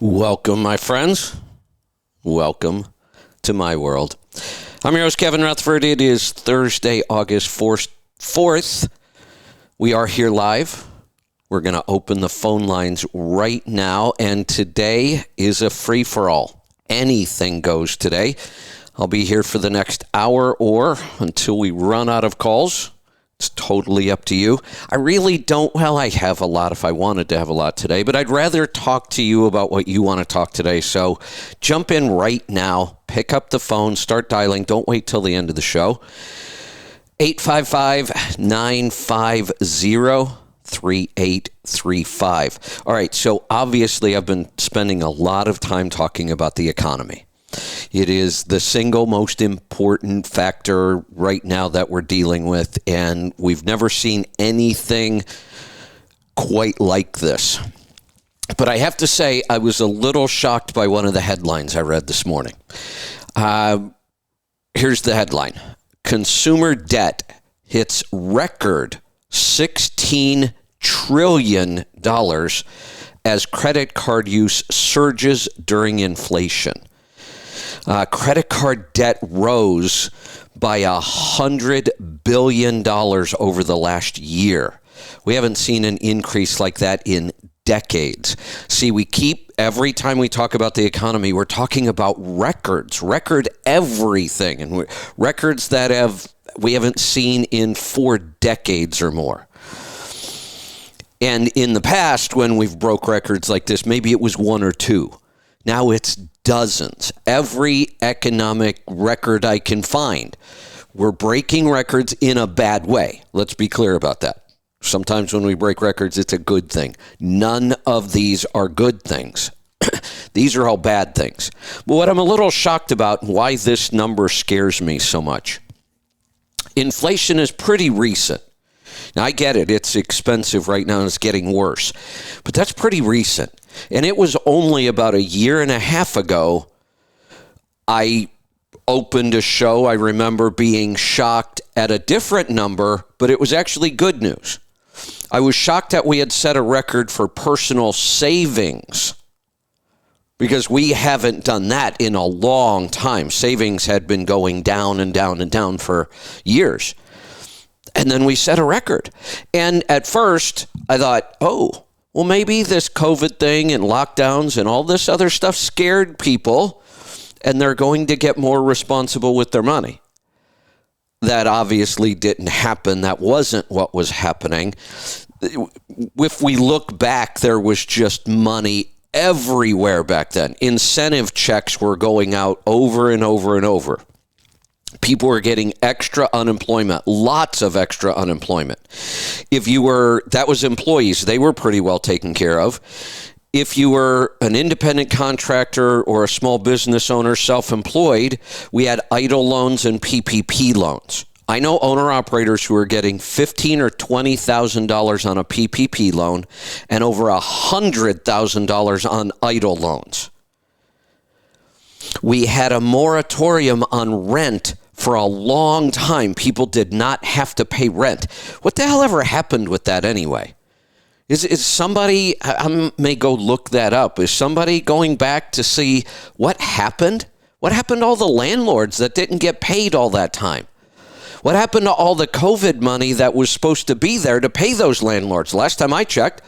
Welcome, my friends. Welcome to my world. I'm your host, Kevin Rutherford. It is Thursday, August 4th. We are here live. We're going to open the phone lines right now, and today is a free-for-all. Anything goes today. I'll be here for the next hour or until we run out of calls. It's totally up to you. I really don't, I have a lot if I wanted to have a lot today, but I'd rather talk to you about what you want to talk today. So jump in right now, pick up the phone, start dialing. Don't wait till the end of the show. 855-950-3835. All right, so obviously I've been spending a lot of time talking about the economy. It is the single most important factor right now that we're dealing with, and we've never seen anything quite like this. But I have to say, I was a little shocked by one of the headlines I read this morning. Here's the headline. Consumer debt hits record $16 trillion as credit card use surges during inflation. Credit card debt rose by $100 billion over the last year. We haven't seen an increase like that in decades. See, every time we talk about the economy, we're talking about record everything, and records that we haven't seen in 4 decades or more. And in the past, when we've broke records like this, maybe it was 1 or 2. Now it's dozens. Every economic record I can find. We're breaking records in a bad way. Let's be clear about that. Sometimes when we break records, it's a good thing. None of these are good things. These are all bad things. But what I'm a little shocked about, and why this number scares me so much, inflation is pretty recent. Now, I get it. It's expensive right now and it's getting worse. But that's pretty recent. And it was only about a year and a half ago I opened a show. I remember being shocked at a different number, but it was actually good news. I was shocked that we had set a record for personal savings because we haven't done that in a long time. Savings had been going down and down and down for years. And then we set a record. And at first I thought, well, maybe this COVID thing and lockdowns and all this other stuff scared people, and they're going to get more responsible with their money. That obviously didn't happen. That wasn't what was happening. If we look back, there was just money everywhere back then. Incentive checks were going out over and over and over. People were getting extra unemployment, lots of extra unemployment. That was employees, they were pretty well taken care of. If you were an independent contractor or a small business owner, self-employed, we had EIDL loans and PPP loans. I know owner-operators who are getting $15,000 or $20,000 on a PPP loan and over $100,000 on EIDL loans. We had a moratorium on rent for a long time. People did not have to pay rent. What the hell ever happened with that anyway? Is somebody, I may go look that up. Is somebody going back to see what happened? What happened to all the landlords that didn't get paid all that time? What happened to all the COVID money that was supposed to be there to pay those landlords? Last time I checked,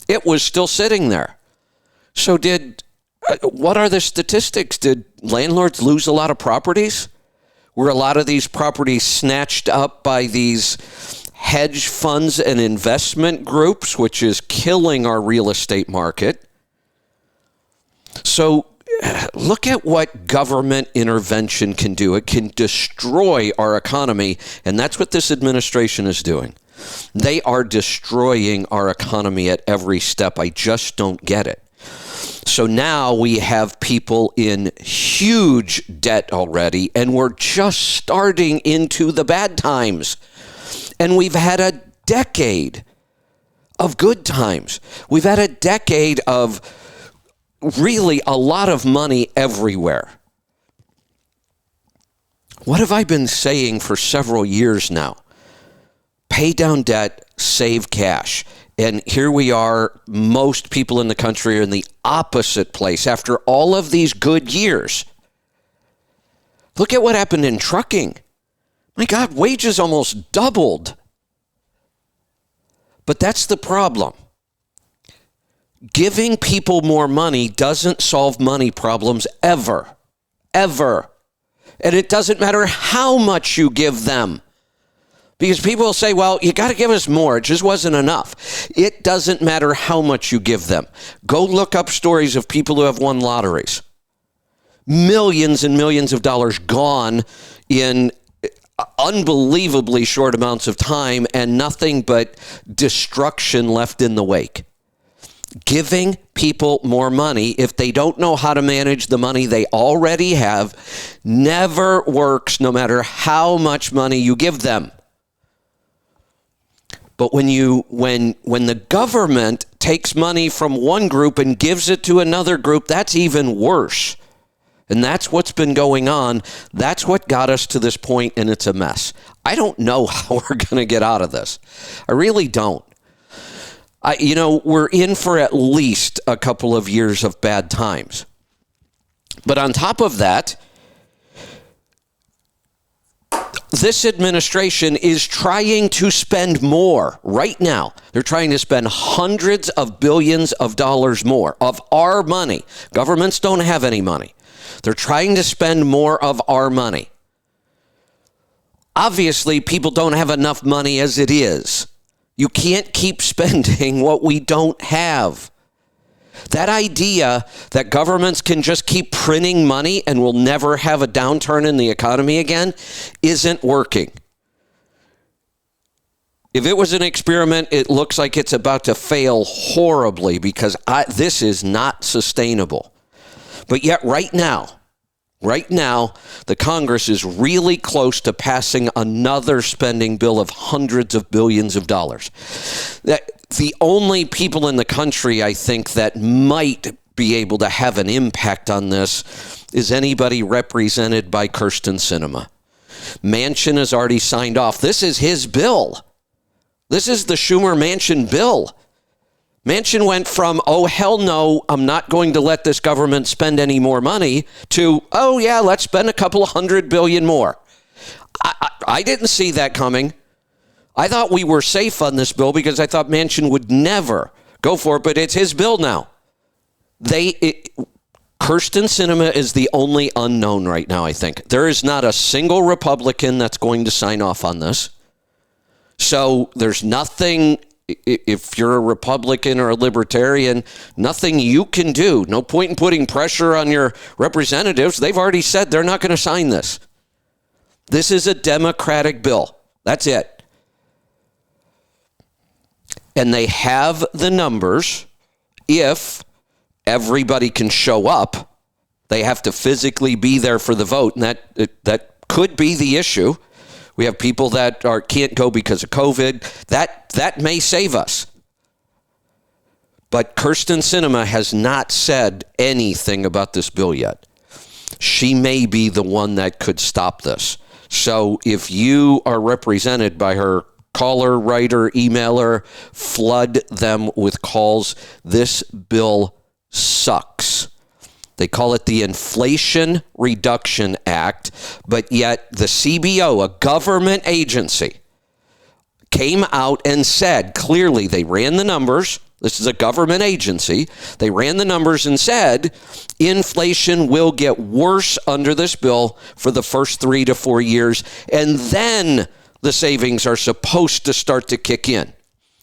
it was still sitting there. So what are the statistics? Did landlords lose a lot of properties? Were a lot of these properties snatched up by these hedge funds and investment groups, which is killing our real estate market? So look at what government intervention can do. It can destroy our economy, and that's what this administration is doing. They are destroying our economy at every step. I just don't get it. So now we have people in huge debt already, and we're just starting into the bad times. And we've had a decade of good times. We've had a decade of really a lot of money everywhere. What have I been saying for several years now? Pay down debt, save cash. And here we are, most people in the country are in the opposite place after all of these good years. Look at what happened in trucking. My God, wages almost doubled. But that's the problem. Giving people more money doesn't solve money problems ever. Ever. And it doesn't matter how much you give them. Because people will say, well, you got to give us more. It just wasn't enough. It doesn't matter how much you give them. Go look up stories of people who have won lotteries. Millions and millions of dollars gone in unbelievably short amounts of time and nothing but destruction left in the wake. Giving people more money, if they don't know how to manage the money they already have, never works no matter how much money you give them. But when the government takes money from one group and gives it to another group, that's even worse. And that's what's been going on. That's what got us to this point, and it's a mess. I don't know how we're going to get out of this. I really don't. We're in for at least a couple of years of bad times. But on top of that, this administration is trying to spend more right now. They're trying to spend hundreds of billions of dollars more of our money. Governments don't have any money. They're trying to spend more of our money. Obviously, people don't have enough money as it is. You can't keep spending what we don't have. That idea that governments can just keep printing money and we'll never have a downturn in the economy again isn't working. If it was an experiment, it looks like it's about to fail horribly because this is not sustainable. But yet right now, the Congress is really close to passing another spending bill of hundreds of billions of dollars. The only people in the country, I think, that might be able to have an impact on this is anybody represented by Kyrsten Sinema. Manchin has already signed off. This is his bill. This is the Schumer-Manchin bill. Manchin went from, oh, hell no, I'm not going to let this government spend any more money, to, oh, yeah, let's spend a couple of $100 billion more. I didn't see that coming. I thought we were safe on this bill because I thought Manchin would never go for it, but it's his bill now. Kyrsten Sinema is the only unknown right now, I think. There is not a single Republican that's going to sign off on this. So there's nothing, if you're a Republican or a Libertarian, nothing you can do. No point in putting pressure on your representatives. They've already said they're not going to sign this. This is a Democratic bill. That's it. And they have the numbers. If everybody can show up, they have to physically be there for the vote. And that could be the issue. We have people that can't go because of COVID. That may save us. But Kyrsten Sinema has not said anything about this bill yet. She may be the one that could stop this. So if you are represented by her, call her, write her, email her, flood them with calls. This bill sucks. They call it the Inflation Reduction Act, but yet the CBO, a government agency, came out and said clearly, they ran the numbers. This is a government agency. They ran the numbers and said inflation will get worse under this bill for the first 3 to 4 years, and then the savings are supposed to start to kick in.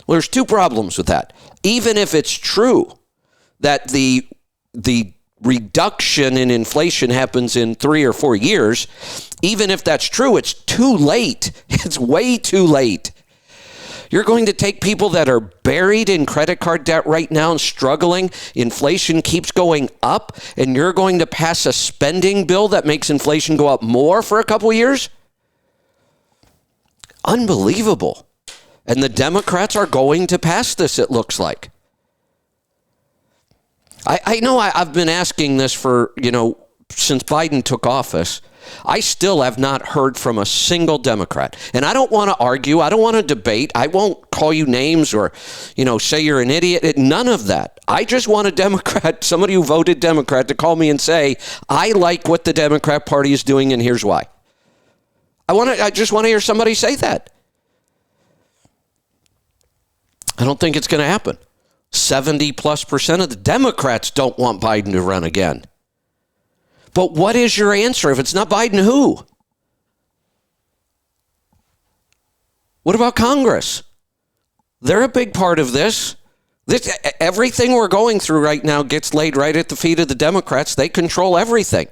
Well, there's two problems with that. Even if it's true that the reduction in inflation happens in 3 or 4 years, even if that's true, it's too late. It's way too late. You're going to take people that are buried in credit card debt right now and struggling. Inflation keeps going up, and you're going to pass a spending bill that makes inflation go up more for a couple of years? Unbelievable. And the Democrats are going to pass this, it looks like. I know I've been asking this for, since Biden took office. I still have not heard from a single Democrat. And I don't want to argue. I don't want to debate. I won't call you names or, say you're an idiot. None of that. I just want a Democrat, somebody who voted Democrat, to call me and say, I like what the Democrat Party is doing, and here's why. I just want to hear somebody say that. I don't think it's going to happen. 70+% of the Democrats don't want Biden to run again. But what is your answer? If it's not Biden, who? What about Congress? They're a big part of this. Everything we're going through right now gets laid right at the feet of the Democrats. They control everything.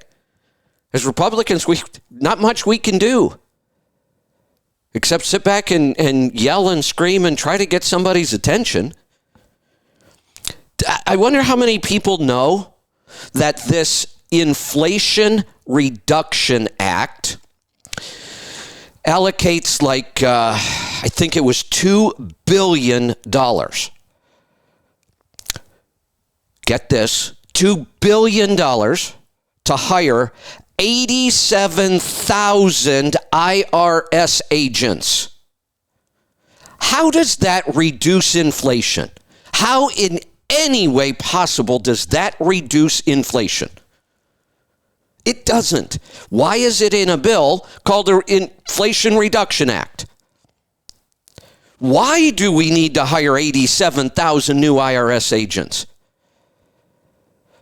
As Republicans, not much we can do except sit back and yell and scream and try to get somebody's attention. I wonder how many people know that this Inflation Reduction Act allocates I think it was $2 billion. Get this, $2 billion to hire 87,000 IRS agents. How does that reduce inflation? How in any way possible does that reduce inflation? It doesn't. Why is it in a bill called the Inflation Reduction Act? Why do we need to hire 87,000 new IRS agents?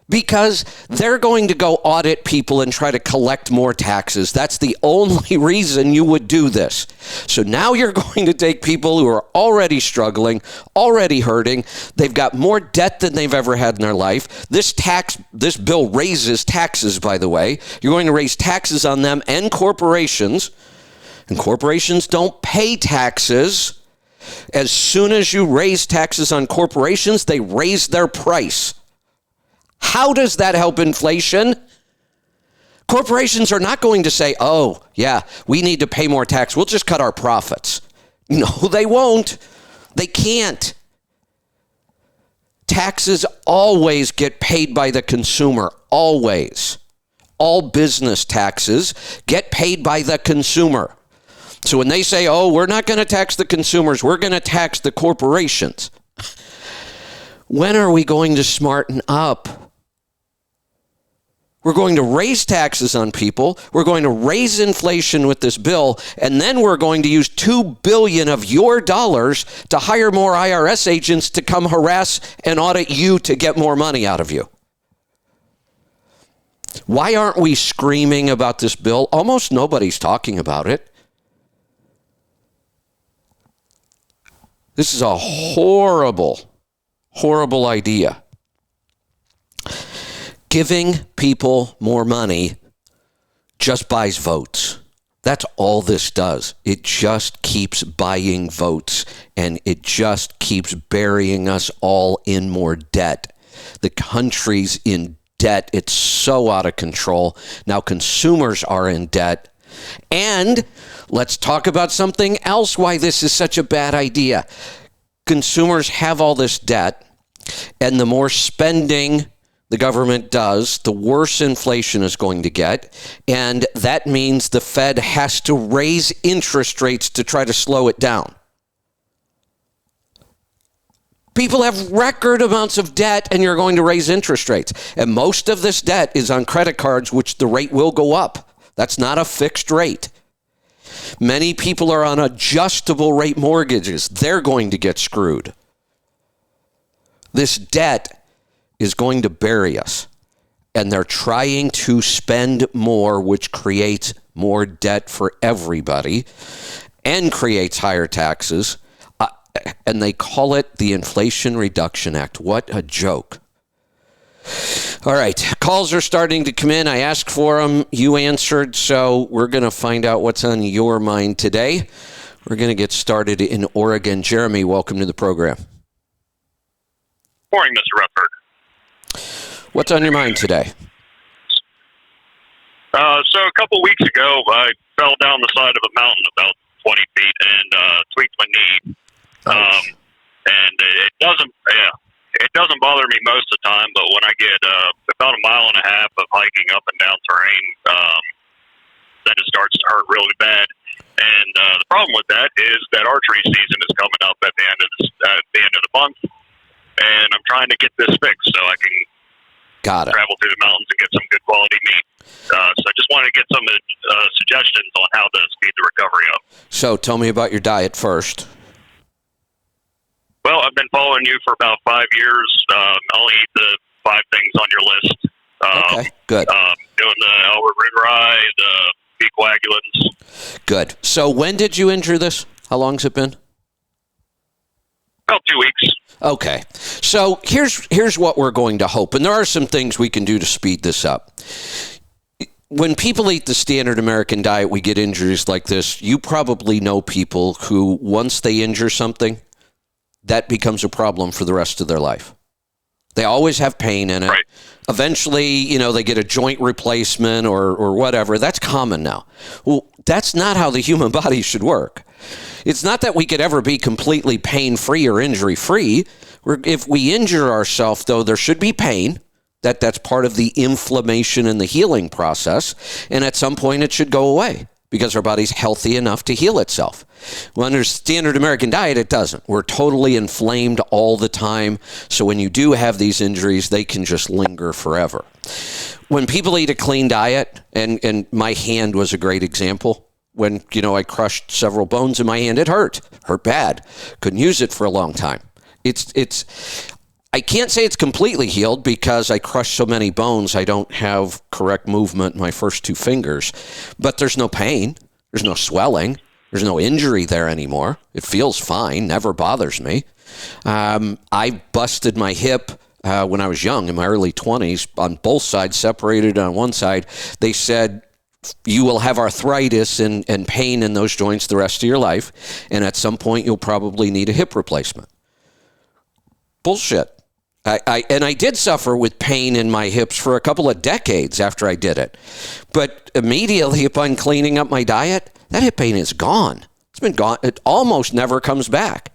Because they're going to go audit people and try to collect more taxes. That's the only reason you would do this. So now you're going to take people who are already struggling, already hurting. They've got more debt than they've ever had in their life. This bill raises taxes, by the way. You're going to raise taxes on them and corporations. And corporations don't pay taxes. As soon as you raise taxes on corporations, they raise their price. How does that help inflation? Corporations are not going to say, oh, yeah, we need to pay more tax. We'll just cut our profits. No, they won't. They can't. Taxes always get paid by the consumer. Always. All business taxes get paid by the consumer. So when they say, oh, we're not going to tax the consumers, we're going to tax the corporations. When are we going to smarten up? We're going to raise taxes on people. We're going to raise inflation with this bill. And then we're going to use $2 billion of your dollars to hire more IRS agents to come harass and audit you to get more money out of you. Why aren't we screaming about this bill? Almost nobody's talking about it. This is a horrible, horrible idea. Giving people more money just buys votes. That's all this does. It just keeps buying votes, and it just keeps burying us all in more debt. The country's in debt. It's so out of control. Now consumers are in debt. And let's talk about something else, why this is such a bad idea. Consumers have all this debt, and the more spending the government does, the worse inflation is going to get. And that means the Fed has to raise interest rates to try to slow it down. People have record amounts of debt, and you're going to raise interest rates. And most of this debt is on credit cards, which the rate will go up. That's not a fixed rate. Many people are on adjustable rate mortgages. They're going to get screwed. This debt is going to bury us. And they're trying to spend more, which creates more debt for everybody and creates higher taxes. And they call it the Inflation Reduction Act. What a joke. All right, calls are starting to come in. I asked for them. You answered, so we're going to find out what's on your mind today. We're going to get started in Oregon. Jeremy, welcome to the program. Morning, Mr. Rutherford. What's on your mind today? So a couple weeks ago, I fell down the side of a mountain about 20 feet and tweaked my knee. And it doesn't bother me most of the time, but when I get about a mile and a half of hiking up and down terrain, then it starts to hurt really bad. And the problem with that is that archery season is coming up at the end of the month, and I'm trying to get this fixed so I can travel through the mountains and get some good quality meat. So I just want to get some suggestions on how to speed the recovery up. So tell me about your diet first. Well, I've been following you for about 5 years. I'll eat the 5 things on your list. Okay, good. Doing the Albert root rye, the beef coagulants. Good. So when did you injure this? How long's it been? About 2 weeks. Okay. So here's what we're going to hope. And there are some things we can do to speed this up. When people eat the standard American diet, we get injuries like this. You probably know people who, once they injure something, that becomes a problem for the rest of their life. They always have pain in it. Right. Eventually, they get a joint replacement or whatever. That's common now. Well, that's not how the human body should work. It's not that we could ever be completely pain-free or injury-free. If we injure ourselves, though, there should be pain. That's part of the inflammation and the healing process. And at some point, it should go away because our body's healthy enough to heal itself. Well, under standard American diet, it doesn't. We're totally inflamed all the time. So when you do have these injuries, they can just linger forever. When people eat a clean diet, and my hand was a great example. When, I crushed several bones in my hand, it hurt bad. Couldn't use it for a long time. I can't say it's completely healed because I crushed so many bones. I don't have correct movement in my first 2 fingers, but there's no pain. There's no swelling. There's no injury there anymore. It feels fine. Never bothers me. I busted my hip when I was young in my early 20s on both sides, separated on one side. They said, you will have arthritis and pain in those joints the rest of your life. And at some point, you'll probably need a hip replacement. Bullshit. I did suffer with pain in my hips for a couple of decades after I did it. But immediately upon cleaning up my diet, that hip pain is gone. It's been gone. It almost never comes back.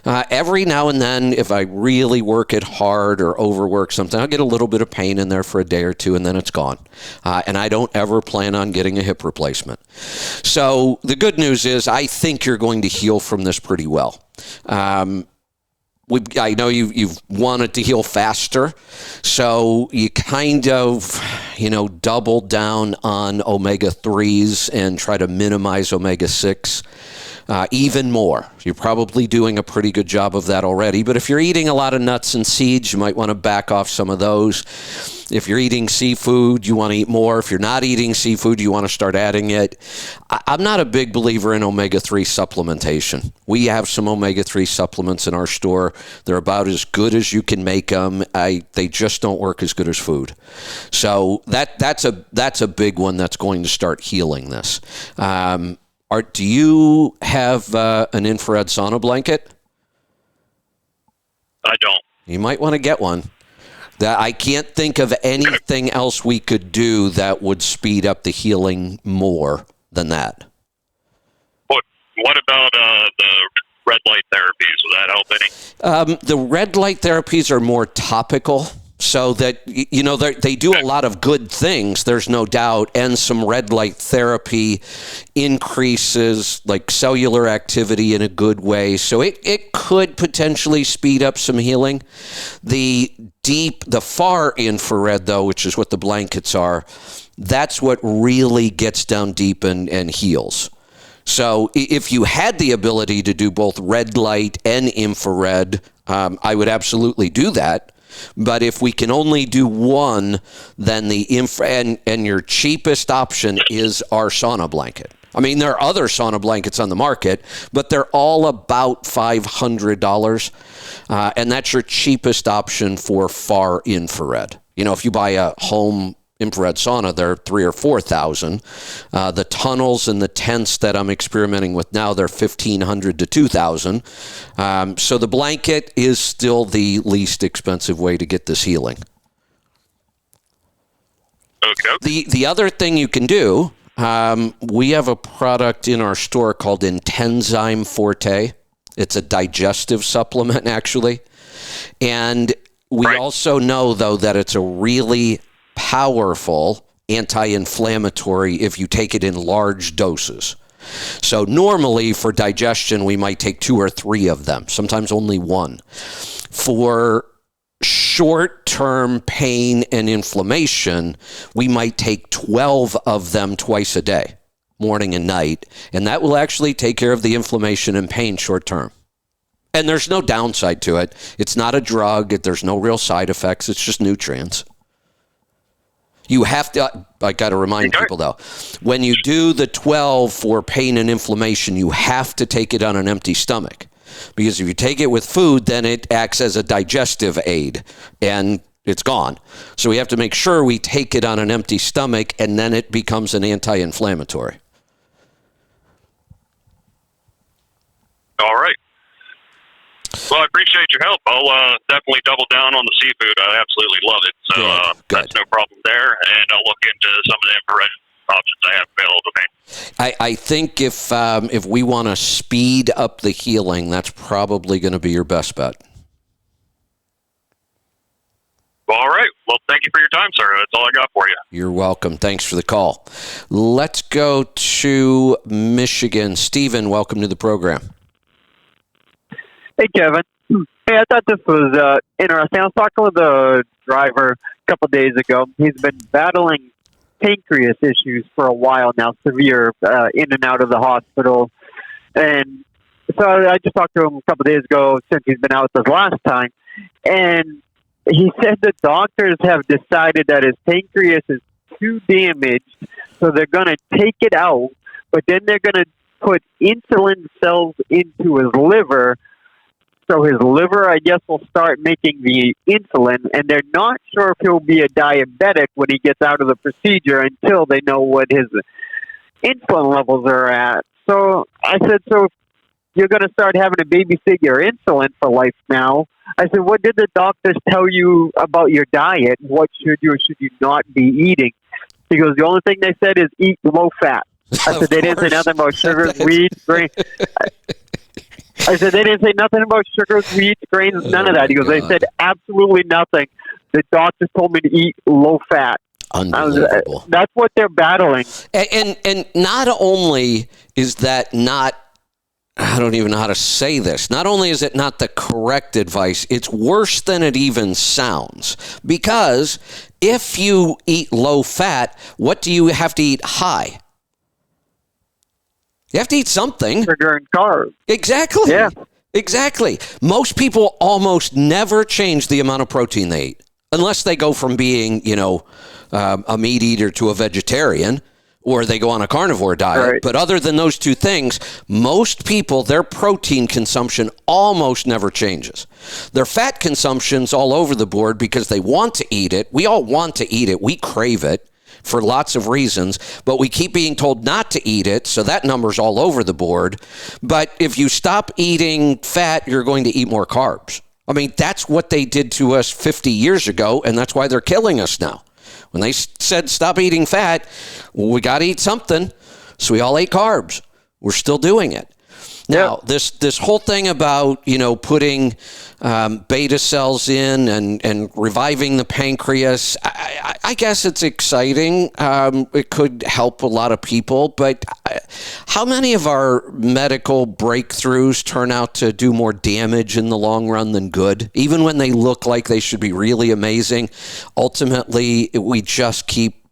Every now and then, if I really work it hard or overwork something, I'll get a little bit of pain in there for a day or two, and then it's gone. And I don't ever plan on getting a hip replacement. So the good news is I think you're going to heal from this pretty well. I know you've wanted to heal faster, so you kind of, double down on omega-3s and try to minimize omega-6 even more. You're probably doing a pretty good job of that already, but if you're eating a lot of nuts and seeds, you might want to back off some of those. If you're eating seafood, you want to eat more. If you're not eating seafood, you want to start adding it. I'm not a big believer in omega-3 supplementation. We have some omega-3 supplements in our store. They're about as good as you can make them. They just don't work as good as food. So that's a big one that's going to start healing this. Do you have an infrared sauna blanket? I don't. You might want to get one. I can't think of anything else we could do that would speed up the healing more than that. What about the red light therapies? Will that help any? The red light therapies are more topical. So that, they do a lot of good things, there's no doubt, and some red light therapy increases like cellular activity in a good way. So it could potentially speed up some healing. The far infrared, though, which is what the blankets are, that's what really gets down deep and heals. So if you had the ability to do both red light and infrared, I would absolutely do that. But if we can only do one, then the and your cheapest option is our sauna blanket. I mean, there are other sauna blankets on the market, but they're all about $500. And that's your cheapest option for far infrared. If you buy a home infrared sauna, they're $3,000 or $4,000. The tunnels and the tents that I'm experimenting with now, they're $1,500 to $2,000. So the blanket is still the least expensive way to get this healing. Okay. The other thing you can do, we have a product in our store called Intenzyme Forte. It's a digestive supplement, actually. And we also know, though, that it's a really powerful anti-inflammatory if you take it in large doses. So normally for digestion, we might take 2 or 3 of them, sometimes only 1. For short-term pain and inflammation, we might take 12 of them twice a day, morning and night, and that will actually take care of the inflammation and pain short-term. And there's no downside to it. It's not a drug. There's no real side effects. It's just nutrients. You have to, I got to remind people though, when you do the 12 for pain and inflammation, you have to take it on an empty stomach. Because if you take it with food, then it acts as a digestive aid and it's gone. So we have to make sure we take it on an empty stomach, and then it becomes an anti-inflammatory. All right. Well, I appreciate your help. I'll definitely double down on the seafood. I absolutely love it. So Good. That's no problem there. And I'll look into some of the infrared options I have available to me. I think if we want to speed up the healing, that's probably going to be your best bet. All right. Well, thank you for your time, sir. That's all I got for you. You're welcome. Thanks for the call. Let's go to Michigan. Stephen, welcome to the program. Hey, Kevin. Hey, I thought this was interesting. I was talking with a driver a couple of days ago. He's been battling pancreas issues for a while now, severe, in and out of the hospital. And so I just talked to him a couple of days ago since he's been out this last time. And he said the doctors have decided that his pancreas is too damaged, so they're going to take it out, but then they're going to put insulin cells into his liver. So his liver, I guess, will start making the insulin, and they're not sure if he'll be a diabetic when he gets out of the procedure until they know what his insulin levels are at. So I said, so you're going to start having to babysit your insulin for life now. I said, what did the doctors tell you about your diet? What should you or should you not be eating? He goes, the only thing they said is eat low fat. I said, they didn't say nothing about sugars, wheat, grain. I said, they didn't say nothing about sugars, wheat, grains, none of that. He goes, they said absolutely nothing. The doctors told me to eat low fat. Unbelievable. That's what they're battling. And not only is that not, I don't even know how to say this, not only is it not the correct advice, it's worse than it even sounds. Because if you eat low fat, what do you have to eat high? You have to eat something. Sugar and carbs. Exactly. Yeah. Exactly. Most people almost never change the amount of protein they eat unless they go from being, a meat eater to a vegetarian, or they go on a carnivore diet. Right. But other than those two things, most people, their protein consumption almost never changes. Their fat consumption's all over the board because they want to eat it. We all want to eat it. We crave it for lots of reasons, but we keep being told not to eat it, so that number's all over the board. But if you stop eating fat, you're going to eat more carbs. I mean, that's what they did to us 50 years ago, and that's why they're killing us now. When they said stop eating fat, well, we got to eat something, so we all ate carbs. We're still doing it. Now, this whole thing about, putting beta cells in and reviving the pancreas, I guess it's exciting. It could help a lot of people. But how many of our medical breakthroughs turn out to do more damage in the long run than good? Even when they look like they should be really amazing, ultimately, we just keep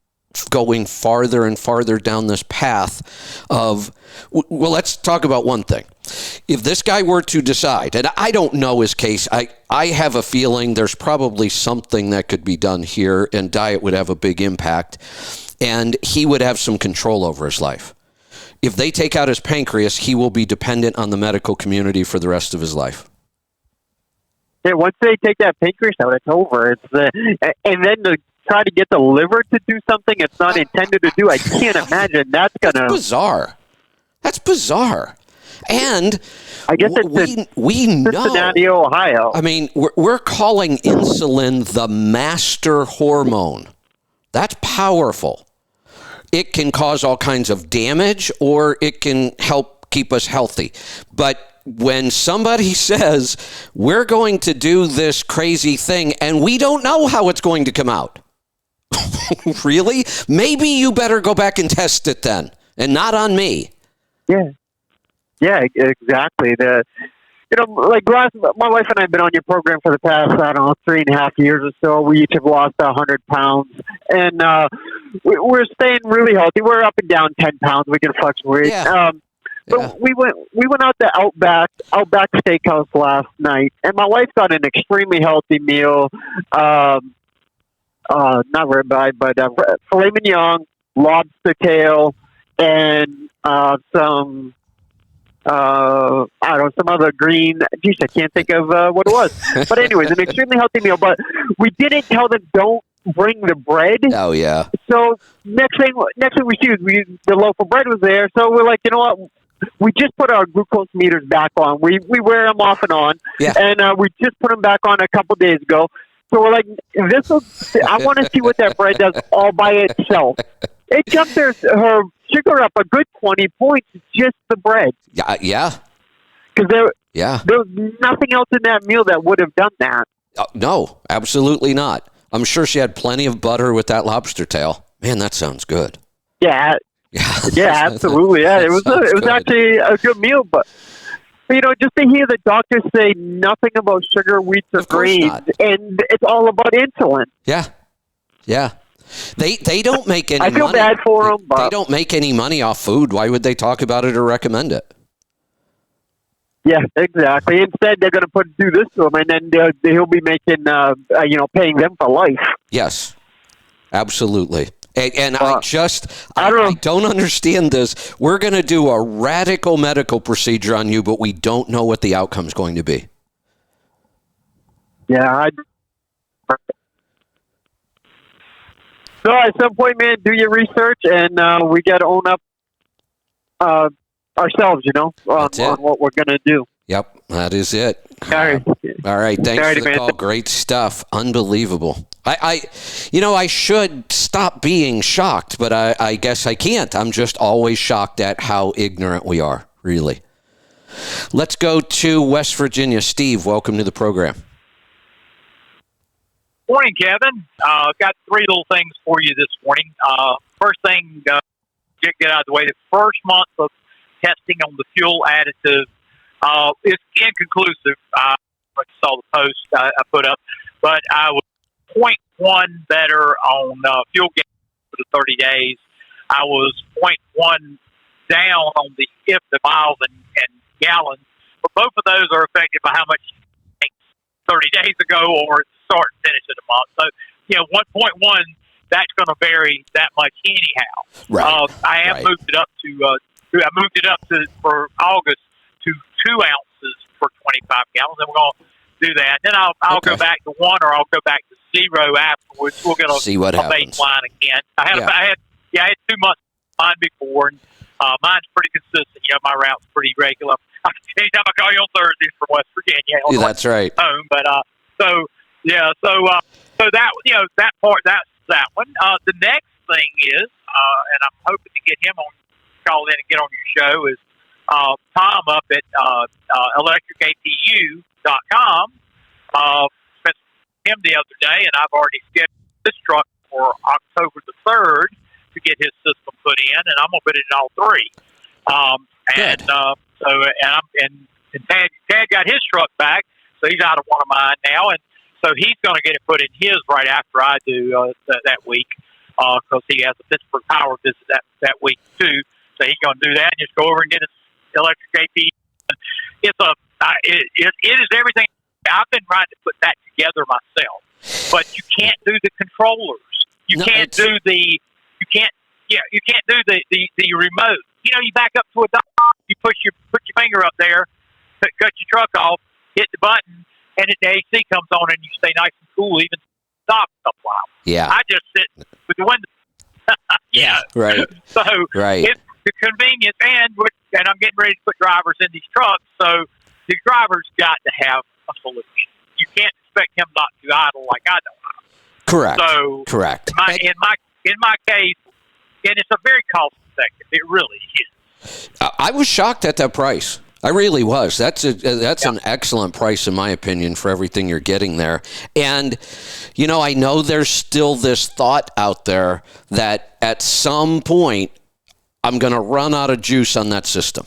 going farther and farther down this path of, well, let's talk about one thing. If this guy were to decide, and I don't know his case, I have a feeling there's probably something that could be done here, and diet would have a big impact, and he would have some control over his life. If they take out his pancreas, he will be dependent on the medical community for the rest of his life. Yeah, once they take that pancreas out, it's over. And then to try to get the liver to do something it's not intended to do, I can't imagine that's going to... That's bizarre. And I guess it's we know, Cincinnati, Ohio. I mean, we're calling insulin the master hormone. That's powerful. It can cause all kinds of damage, or it can help keep us healthy. But when somebody says, we're going to do this crazy thing, and we don't know how it's going to come out, Really? Maybe you better go back and test it then, and not on me. Yeah, exactly. Like my wife and I have been on your program for the past, 3.5 years or so. We each have lost 100 pounds, and we're staying really healthy. We're up and down 10 pounds. We can fluctuate. Yeah. But we went out to Outback Steakhouse last night, and my wife got an extremely healthy meal. Not ribeye, but filet mignon, lobster tail, and some some other green. Geez, I can't think of what it was. But anyways, an extremely healthy meal. But we didn't tell them don't bring the bread. Oh yeah. So next thing we see is the loaf of bread was there. So we're like, you know what? We just put our glucose meters back on. We wear them off and on, and we just put them back on a couple days ago. So we're like, I want to see what that bread does all by itself. It jumped her sugar up a good 20 points, just the bread. Yeah. Because there was nothing else in that meal that would have done that. No, absolutely not. I'm sure she had plenty of butter with that lobster tail. Man, that sounds good. Yeah, absolutely. Yeah, it was actually a good meal, but just to hear the doctors say nothing about sugar, wheats, or grains, and it's all about insulin. Yeah. They don't make any. I feel bad for them, but they don't make any money off food. Why would they talk about it or recommend it? Yeah, exactly. Instead, they're going to do this to him, and then he'll be making, paying them for life. Yes, absolutely. And I don't understand this. We're going to do a radical medical procedure on you, but we don't know what the outcome's going to be. Yeah. So at some point, man, do your research, and we got to own up ourselves, on what we're going to do. Yep, that is it. All right. All right. Thanks for the call. Great stuff. Unbelievable. I should stop being shocked, but I guess I can't. I'm just always shocked at how ignorant we are, really. Let's go to West Virginia. Steve, welcome to the program. Morning, Kevin. Got three little things for you this morning. First thing, get out of the way. The first month of testing on the fuel additive is inconclusive. I saw the post I put up, but I was 0.1 better on fuel gas for the 30 days. I was 0.1 down on the miles and gallons. But both of those are affected by how much you think 30 days ago or start and finish of the month. So, 1.1, that's going to vary that much anyhow. Right. I have moved it up to for August to 2 ounces for 25 gallons. And we're going to do that. Then I'll go back to 1 or I'll go back to 0 afterwards. We'll get see what happens. Baseline again. I had 2 months mine before, and mine's pretty consistent. My route's pretty regular. Anytime I call you on Thursdays from West Virginia, that's right. Home, but so that that part, that's that one. The next thing is, and I'm hoping to get him call in and get on your show is Tom up at electricatpu.com. Met him the other day, and I've already scheduled this truck for October the 3rd to get his system put in, and I'm gonna put it in all three. Tad got his truck back, so he's out of one of mine now, and so he's gonna get it put in his right after I do that week, because he has a Pittsburgh Power visit that week too. So he's gonna do that and just go over and get his electric APU. It is everything. I've been trying to put that together myself, but you can't do the controllers. You can't do the remote. You back up to a dock, you put your finger up there, cut your truck off, hit the button, and the AC comes on, and you stay nice and cool, even stop a while. Yeah, I just sit with the window. Right. So right. It's the convenience, and I'm getting ready to put drivers in these trucks, so the driver's got to have a solution. You can't expect him not to idle like I don't idle. Correct. So correct. In my case, and it's a very cost effective. It really is. I was shocked at that price. I really was. That's an excellent price, in my opinion, for everything you're getting there. And, I know there's still this thought out there that at some point I'm going to run out of juice on that system.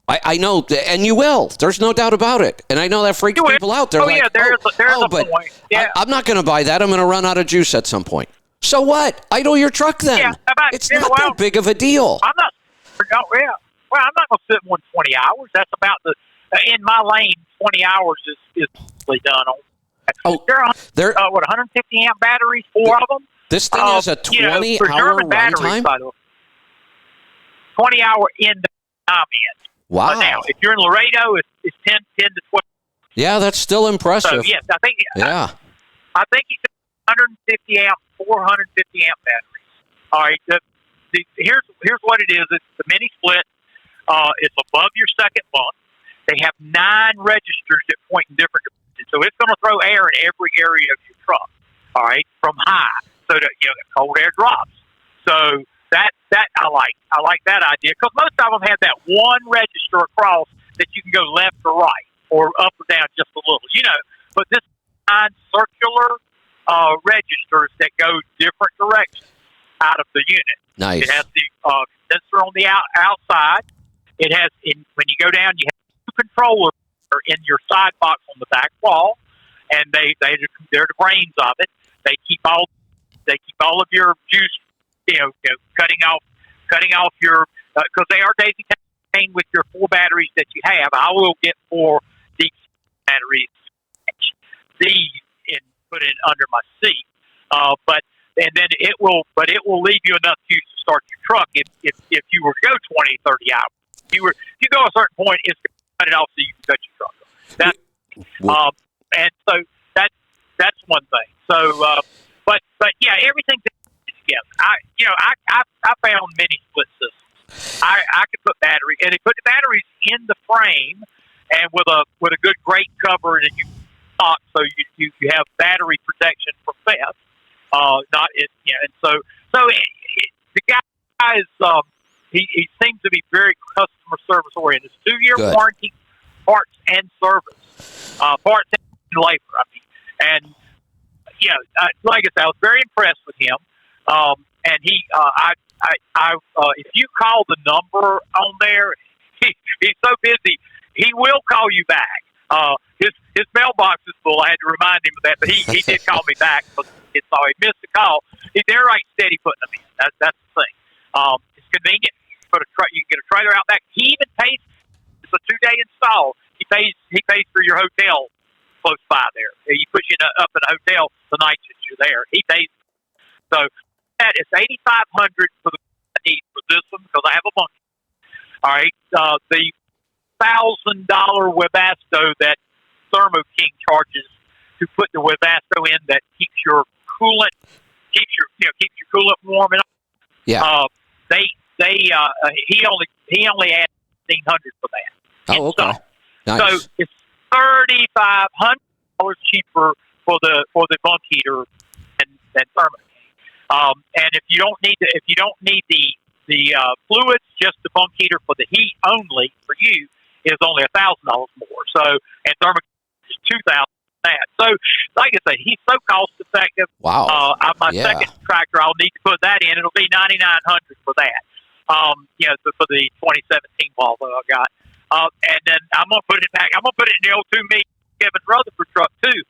I know, and you will. There's no doubt about it. And I know that freaks people out. They're like, there's a point. Yeah. I'm not going to buy that. I'm going to run out of juice at some point. So what? Idle your truck then. Yeah, it's not that big of a deal. I'm not. Well, I'm not going to sit more than 20 hours. That's about in my lane. 20 hours is usually done on. They're 150 amp batteries, 4 of them. This thing has a 20-hour runtime. 20-hour end time in. Wow. But now, if you're in Laredo, it's 10 to 12. Yeah, that's still impressive. So yes, I think he said 150 amp, 450 amp batteries. All right. Here's what it is. It's the mini split. It's above your second bunk. They have 9 registers that point in different directions, so it's going to throw air in every area of your truck. All right, from high, so that cold air drops. So that I like. I like that idea because most of them have that one register across that you can go left or right or up or down just a little. But this 9 circular registers that go different directions out of the unit. Nice. It has the condenser on the outside. It has when you go down, you have 2 controllers in your side box on the back wall, and they're the brains of it. They keep all of your juice, cutting off your because they are daisy chained with your 4 batteries that you have. I will get 4 deep batteries, these put in under my seat, and then it will leave you enough juice to start your truck if you were to go 20, 30 hours. If you go a certain point, it's going to cut it off so you can cut your truck off. And so that's one thing. So, but yeah, everything's together. I found many split systems. I could put battery, and they put the batteries in the frame, and with a good grate cover, and you lock, so you have battery protection from theft. And so the guy is he seems to be very customer service oriented. It's 2-year warranty, parts and service, parts and labor. And like I said, I was very impressed with him. And he, if you call the number on there, he's so busy, he will call you back. His mailbox is full. I had to remind him of that, but he did call me back because he missed the call. He's there right steady putting them in. That's the thing. It's convenient. You can get a trailer out back. He even pays. It's a 2-day install. He pays for your hotel close by there. He puts you up in a hotel the night that you're there. He pays. So that is $8,500 for the I need for this one because I have a bunch. All right. The $1,000 Webasto that Thermo King charges to put the Webasto in that keeps your coolant warm and he only added $1,500 for that. Oh, okay. Nice. So it's $3,500 cheaper for the bunk heater than Thermo King. And if you don't need the fluids, just the bunk heater for the heat only for you is only $1,000 more. So and Thermo King is $2,000. So, like I say, he's so cost effective. Wow! My second tractor, I'll need to put that in. It'll be $9,900 for that. For the 2017 Volvo I got. And then I'm gonna put it back. I'm gonna put it in the old 2 me Kevin Rutherford truck too.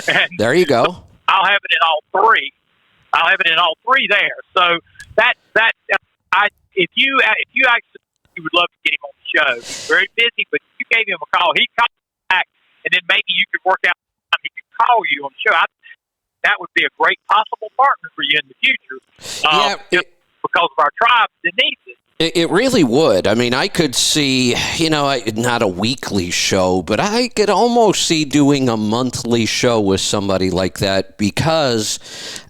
And there you go. I'll have it in all 3. I'll have it in all 3 there. So if you actually, you would love to get him on the show. He's very busy, but you gave him a call. He'd call back, and then maybe you could work out time he could call you on the show. That would be a great possible partner for you in the future. Because of our tribe that needs it. It really would. I mean, I could see, not a weekly show, but I could almost see doing a monthly show with somebody like that because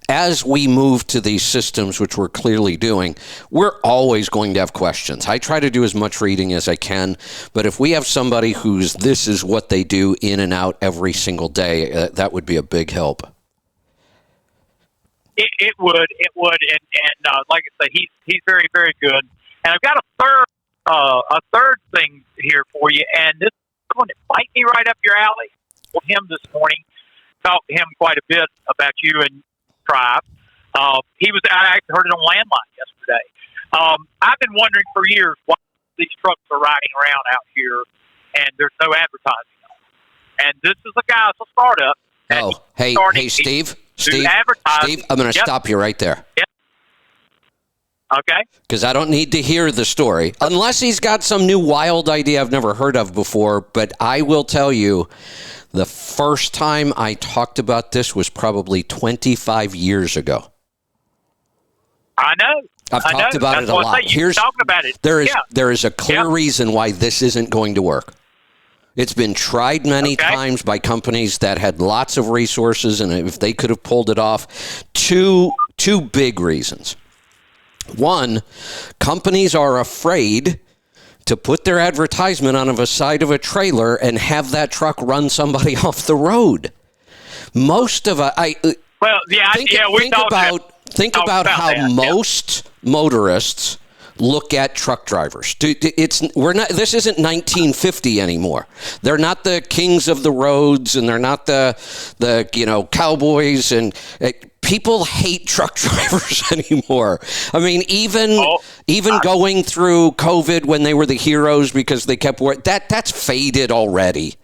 as we move to these systems, which we're clearly doing, we're always going to have questions. I try to do as much reading as I can, but if we have somebody this is what they do in and out every single day, that would be a big help. It would, and like I say, he's very, very good. And I've got a third thing here for you, and this one that might be right up your alley. With him this morning, talked to him quite a bit about you and Tribe. I actually heard it on Landline yesterday. I've been wondering for years why these trucks are riding around out here and there's no advertising on them. And this is a guy, it's a startup. Hey, Steve, I'm going to stop you right there. Yep. Okay. Because I don't need to hear the story. Unless he's got some new wild idea I've never heard of before. But I will tell you, the first time I talked about this was probably 25 years ago. I know. I've talked about it a lot. There is a clear reason why this isn't going to work. It's been tried many times by companies that had lots of resources, and if they could have pulled it off, two big reasons. One, companies are afraid to put their advertisement on the side of a trailer and have that truck run somebody off the road. Most of think about how most motorists look at truck drivers. This isn't 1950 anymore. They're not the kings of the roads, and they're not the cowboys, and people hate truck drivers anymore. I mean, even going through COVID when they were the heroes because they kept working, that's faded already.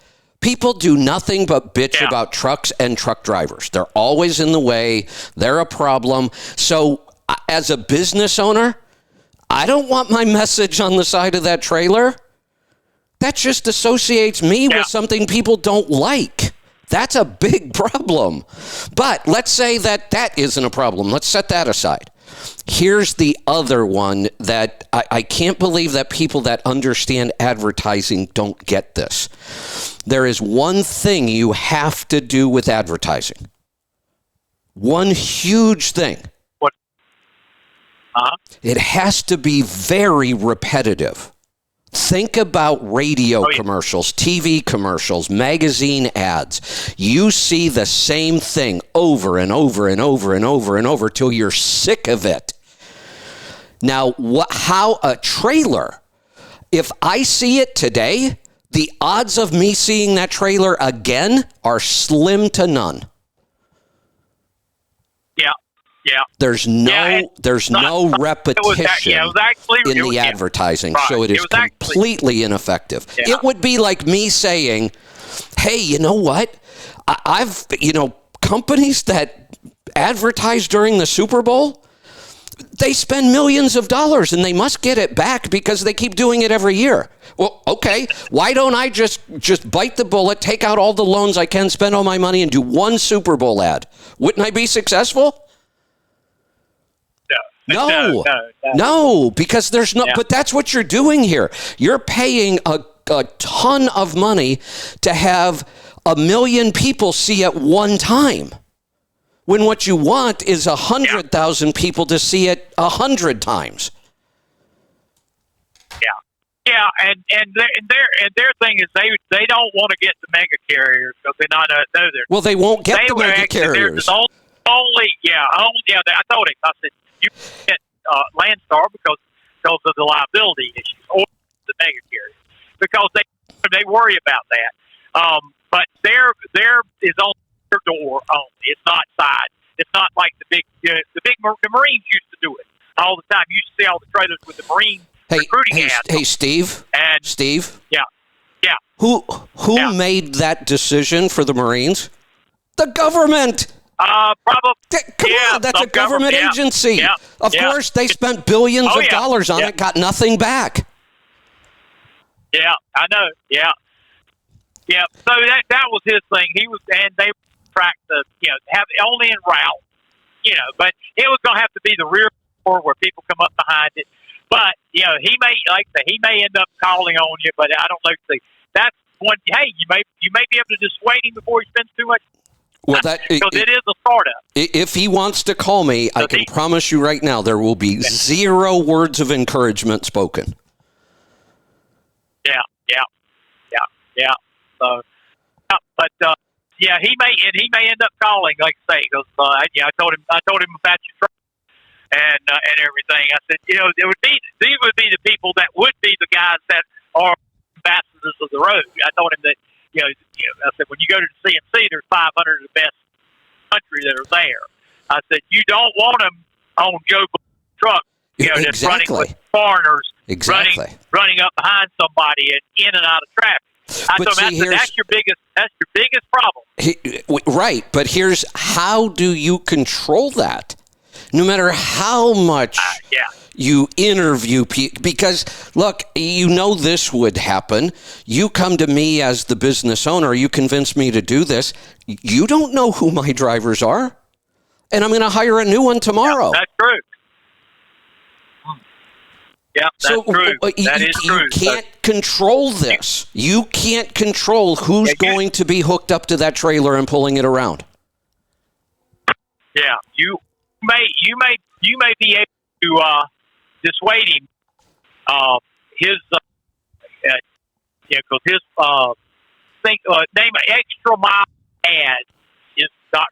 People do nothing but bitch about trucks and truck drivers. They're always in the way. They're a problem. So as a business owner, I don't want my message on the side of that trailer. That just associates me with something people don't like. That's a big problem. But let's say that isn't a problem. Let's set that aside. Here's the other one that I can't believe that people that understand advertising don't get this. There is one thing you have to do with advertising. One huge thing. What? It has to be very repetitive. Think about radio commercials, TV commercials, magazine ads. You see the same thing over and over and over and over and over till you're sick of it. Now, how a trailer, if I see it today, the odds of me seeing that trailer again are slim to none. Yeah. There's no repetition in the advertising, so it is completely ineffective. Yeah. It would be like me saying, hey, you know what? Companies that advertise during the Super Bowl, they spend millions of dollars and they must get it back because they keep doing it every year. Well, okay, why don't I just bite the bullet, take out all the loans I can, spend all my money, and do one Super Bowl ad? Wouldn't I be successful? No, because there's no. Yeah. But that's what you're doing here. You're paying a ton of money to have 1 million people see it one time, when what you want is 100,000 people to see it 100 times. Yeah, and their thing is they don't want to get the mega carriers because they're not know they're. Well, they won't get the mega carriers. I told him, I said, you get Landstar because of the liability issues, or the mega carriers, because they worry about that. But there is on their door only. It's not side. It's not like the Marines used to do it all the time. You used to see all the trailers with the Marine recruiting ads. Hey, Steve. Steve. Yeah. Who made that decision for the Marines? The government. Probably. Come on, that's a government agency. Yeah. Of course, they spent billions of dollars on it, got nothing back. Yeah, I know. Yeah. So that was his thing. And they tracked have only en route, but it was going to have to be the rear door where people come up behind it. But he may end up calling on you, but I don't know. That's one. Hey, you may be able to dissuade him before he spends too much. Well, because it is a startup. If he wants to call me, I can promise you right now there will be 0 words of encouragement spoken. Yeah. So, he may end up calling, like I say, because I told him about your truck and everything. I said, these would be the people that would be the guys that are hazards of the road. I told him that, I said, when you go to the CMC, there's 500 of the best country that are there. I said, you don't want them on Joe Bush's truck, that's running with foreigners, running up behind somebody and in and out of traffic. I told him, that's your biggest problem. Right, but here's how do you control that? No matter how much you interview people, because look, this would happen. You come to me as the business owner, you convince me to do this. You don't know who my drivers are, and I'm going to hire a new one tomorrow. Yeah, that's true. Yeah, that's true. That is true. You can't control this. You can't control who's going to be hooked up to that trailer and pulling it around. Yeah, you may be able to dissuade him. Because his name Extra Mile Ad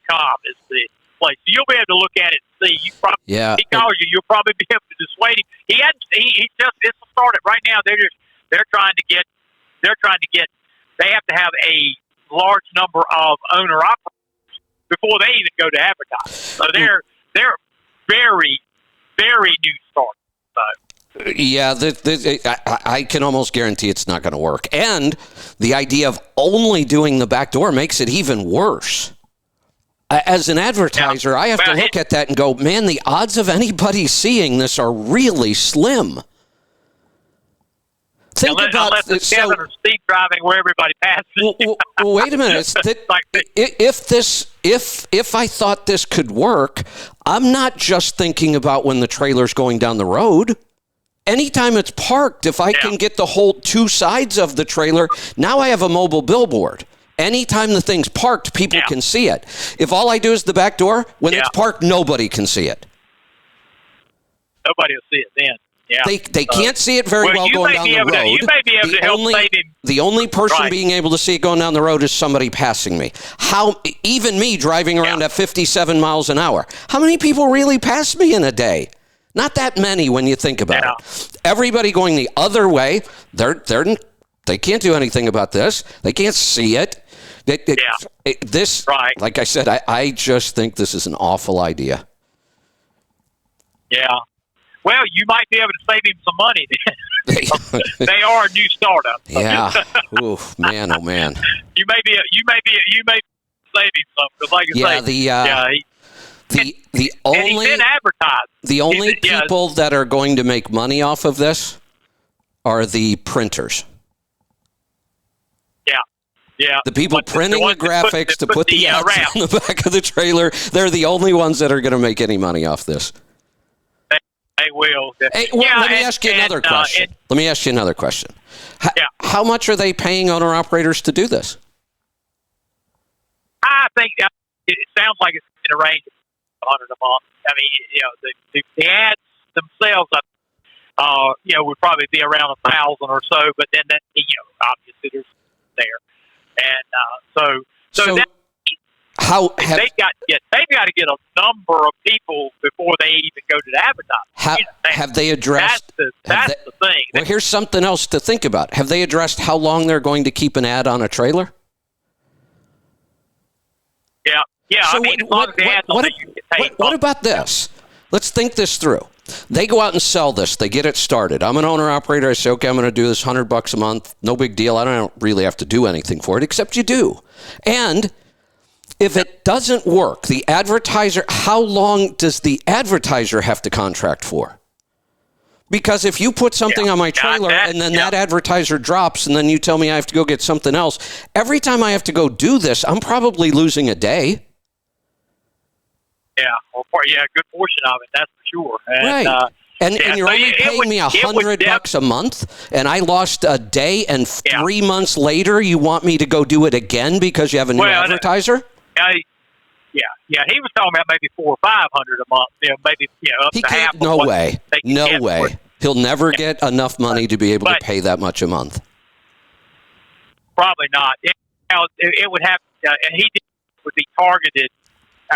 .com is the place. So you'll be able to look at it and see. He calls you. You'll probably be able to dissuade him. It's started right now. They're trying to get. They have to have a large number of owner operators before they even go to advertise. So they're very, very new start. So. Yeah, I can almost guarantee it's not going to work. And the idea of only doing the back door makes it even worse. As an advertiser, I have to look at that and go, man, the odds of anybody seeing this are really slim. Unless it's Kevin or Steve driving where everybody passes. Wait a minute. If I thought this could work, I'm not just thinking about when the trailer's going down the road. Anytime it's parked, if I can get the whole two sides of the trailer, now I have a mobile billboard. Anytime the thing's parked, people can see it. If all I do is the back door, when it's parked, nobody can see it. Nobody will see it then. Yeah. They can't see it very well going down the road. You may be able to help save him. The only person being able to see it going down the road is somebody passing me. Even me driving around at 57 miles an hour. How many people really pass me in a day? Not that many when you think about it. Everybody going the other way, they can't do anything about this. They can't see it. Like I said, I just think this is an awful idea. Yeah. Well, you might be able to save him some money. They are a new startup. Yeah. Oof, man, oh man. You may save him some because, like you say, the only people that are going to make money off of this are the printers. Yeah. The people printing the graphics to put the ads on the back of the trailer, they're the only ones that are going to make any money off this. They will. Hey, let me ask you another question. How much are they paying owner-operators to do this? I think it sounds like it's in a range of $100 a month. I mean, the ads themselves, would probably be around 1,000 or so, but then that, obviously there's there. And so that, they've got to get a number of people before they even go to the advertising. Have they addressed? That's the thing. Well, here's something else to think about. Have they addressed how long they're going to keep an ad on a trailer? Yeah. So as long as the ad's on there, you get paid. What about this? Let's think this through. They go out and sell this. They get it started. I'm an owner-operator. I say, okay, I'm going to do this $100 a month. No big deal. I don't really have to do anything for it, except you do. And if it doesn't work, the advertiser, how long does the advertiser have to contract for? Because if you put something on my trailer and then that advertiser drops and then you tell me I have to go get something else, every time I have to go do this, I'm probably losing a day. Yeah, a good portion of it, that's for sure. And, right. And you're only paying me $100 a month, and I lost a day, and 3 months later, you want me to go do it again because you have a new advertiser? Yeah, he was talking about maybe $400 or $500 a month. Maybe up to half. No way. He'll never get enough money to be able to pay that much a month. Probably not. It would have, and he would be targeted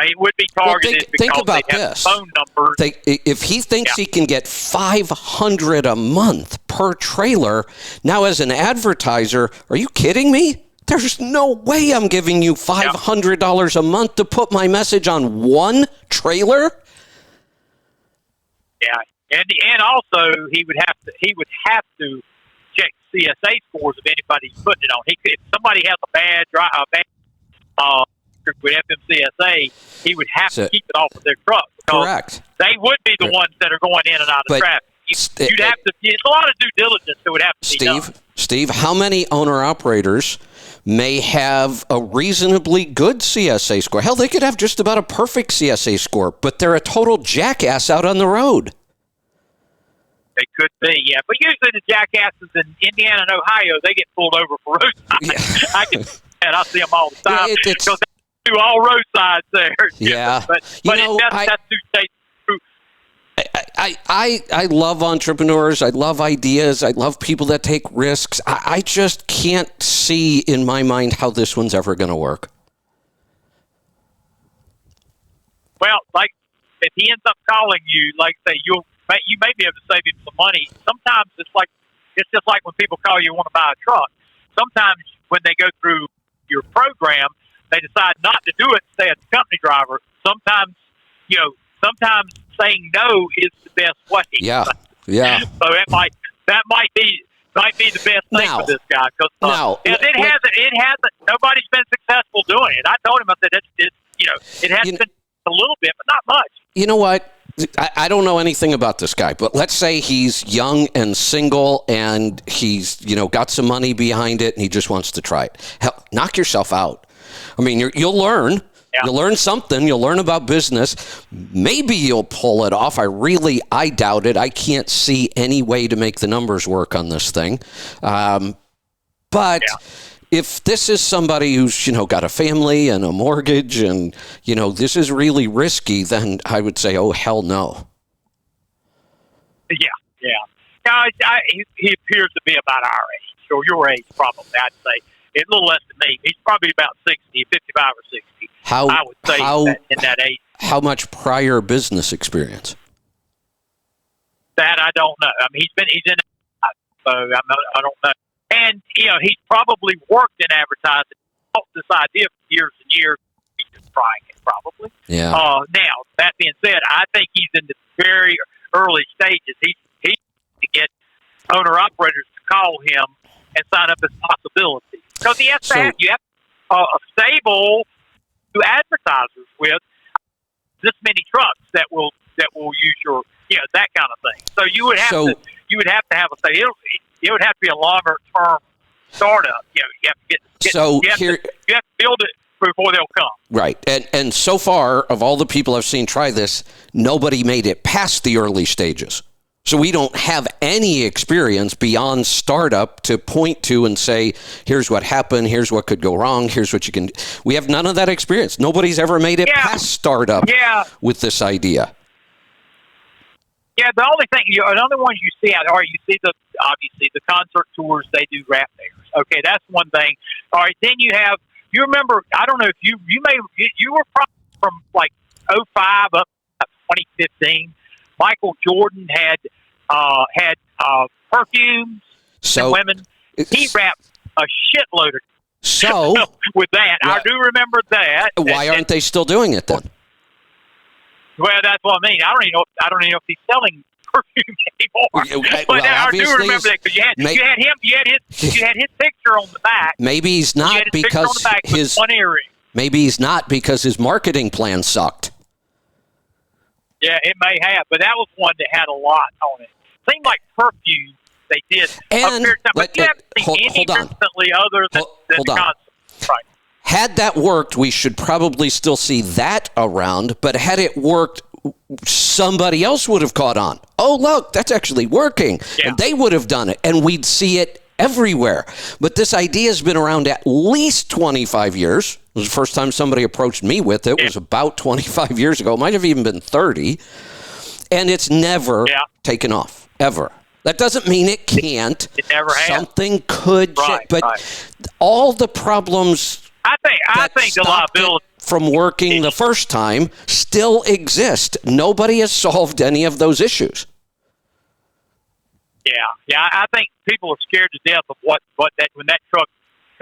It would be targeted think because about they have this. phone numbers. If he thinks he can get $500 a month per trailer, now as an advertiser, are you kidding me? There's no way I'm giving you $500 a month to put my message on one trailer. Yeah, and also he would have to check CSA scores of anybody he's putting it on. If somebody has a bad with FMCSA, he would have to keep it off of their truck. Correct. They would be the ones that are going in and out of traffic. You'd have to. It's a lot of due diligence that would have to be done. Steve, how many owner-operators may have a reasonably good CSA score? Hell, they could have just about a perfect CSA score, but they're a total jackass out on the road. They could be, yeah. But usually the jackasses in Indiana and Ohio, they get pulled over for roadside. Yeah. I see them all the time because they do all roadsides there. Yeah. But that's two states. I love entrepreneurs. I love ideas. I love people that take risks. I just can't see in my mind how this one's ever going to work. Well, like if he ends up calling you, like say you may be able to save him some money. Sometimes it's just like when people call you and want to buy a truck. Sometimes when they go through your program, they decide not to do it, stay as a company driver. Sometimes saying no is the best way. Yeah. So that might be the best thing for this guy because it hasn't. Nobody's been successful doing it. I told him I said it has been a little bit, but not much. You know what? I don't know anything about this guy, but let's say he's young and single and he's got some money behind it and he just wants to try it. Hell, knock yourself out. I mean, you'll learn. Yeah. You'll learn something. You'll learn about business. Maybe you'll pull it off. I doubt it. I can't see any way to make the numbers work on this thing. But if this is somebody who's, got a family and a mortgage and, this is really risky, then I would say, oh, hell no. Yeah. He appears to be about our age, or your age probably, I'd say. It's a little less than me. He's probably about 60, 55 or 60. I would say in that age. How much prior business experience? That I don't know. I mean, he's in. So I don't know. And he's probably worked in advertising. This idea for years and years. He's just trying it, probably. Yeah. Now that being said, I think he's in the very early stages. He's to get owner operators to call him and sign up as possibilities. Because you have a stable to advertisers with this many trucks that will use your that kind of thing. So you would have to have a say. It would have to be a longer term startup. You have to build it before they'll come. Right, and so far of all the people I've seen try this, nobody made it past the early stages. So we don't have any experience beyond startup to point to and say, here's what happened, here's what could go wrong, here's what you can do. We have none of that experience. Nobody's ever made it past startup with this idea. Yeah, the only ones you see out are obviously the concert tours, they do rap fairs. Okay, that's one thing. All right, then you remember, I don't know if you were probably from like 05 up to 2015. Michael Jordan had perfumes and women. He rapped a shitload of with that. I do remember that. Why aren't they still doing it then? Well, that's what I mean. I don't even know if he's selling perfume anymore. But I do remember that because you had his picture on the back. Maybe he's not because his marketing plan sucked. Yeah, it may have, but that was one that had a lot on it. Seemed like perfume they did a fair time, but you haven't seen any recently other than the concert. Right. Had that worked, we should probably still see that around, but had it worked, somebody else would have caught on. Oh, look, that's actually working. Yeah. And they would have done it, and we'd see it everywhere. But this idea has been around at least 25 years. It was the first time somebody approached me with it. It was about 25 years ago. It might have even been 30. And it's never taken off, ever. That doesn't mean it can't. It never has. Something could, but all the problems. I think the liability from working the first time still exist. Nobody has solved any of those issues. Yeah. I think people are scared to death of what that when that truck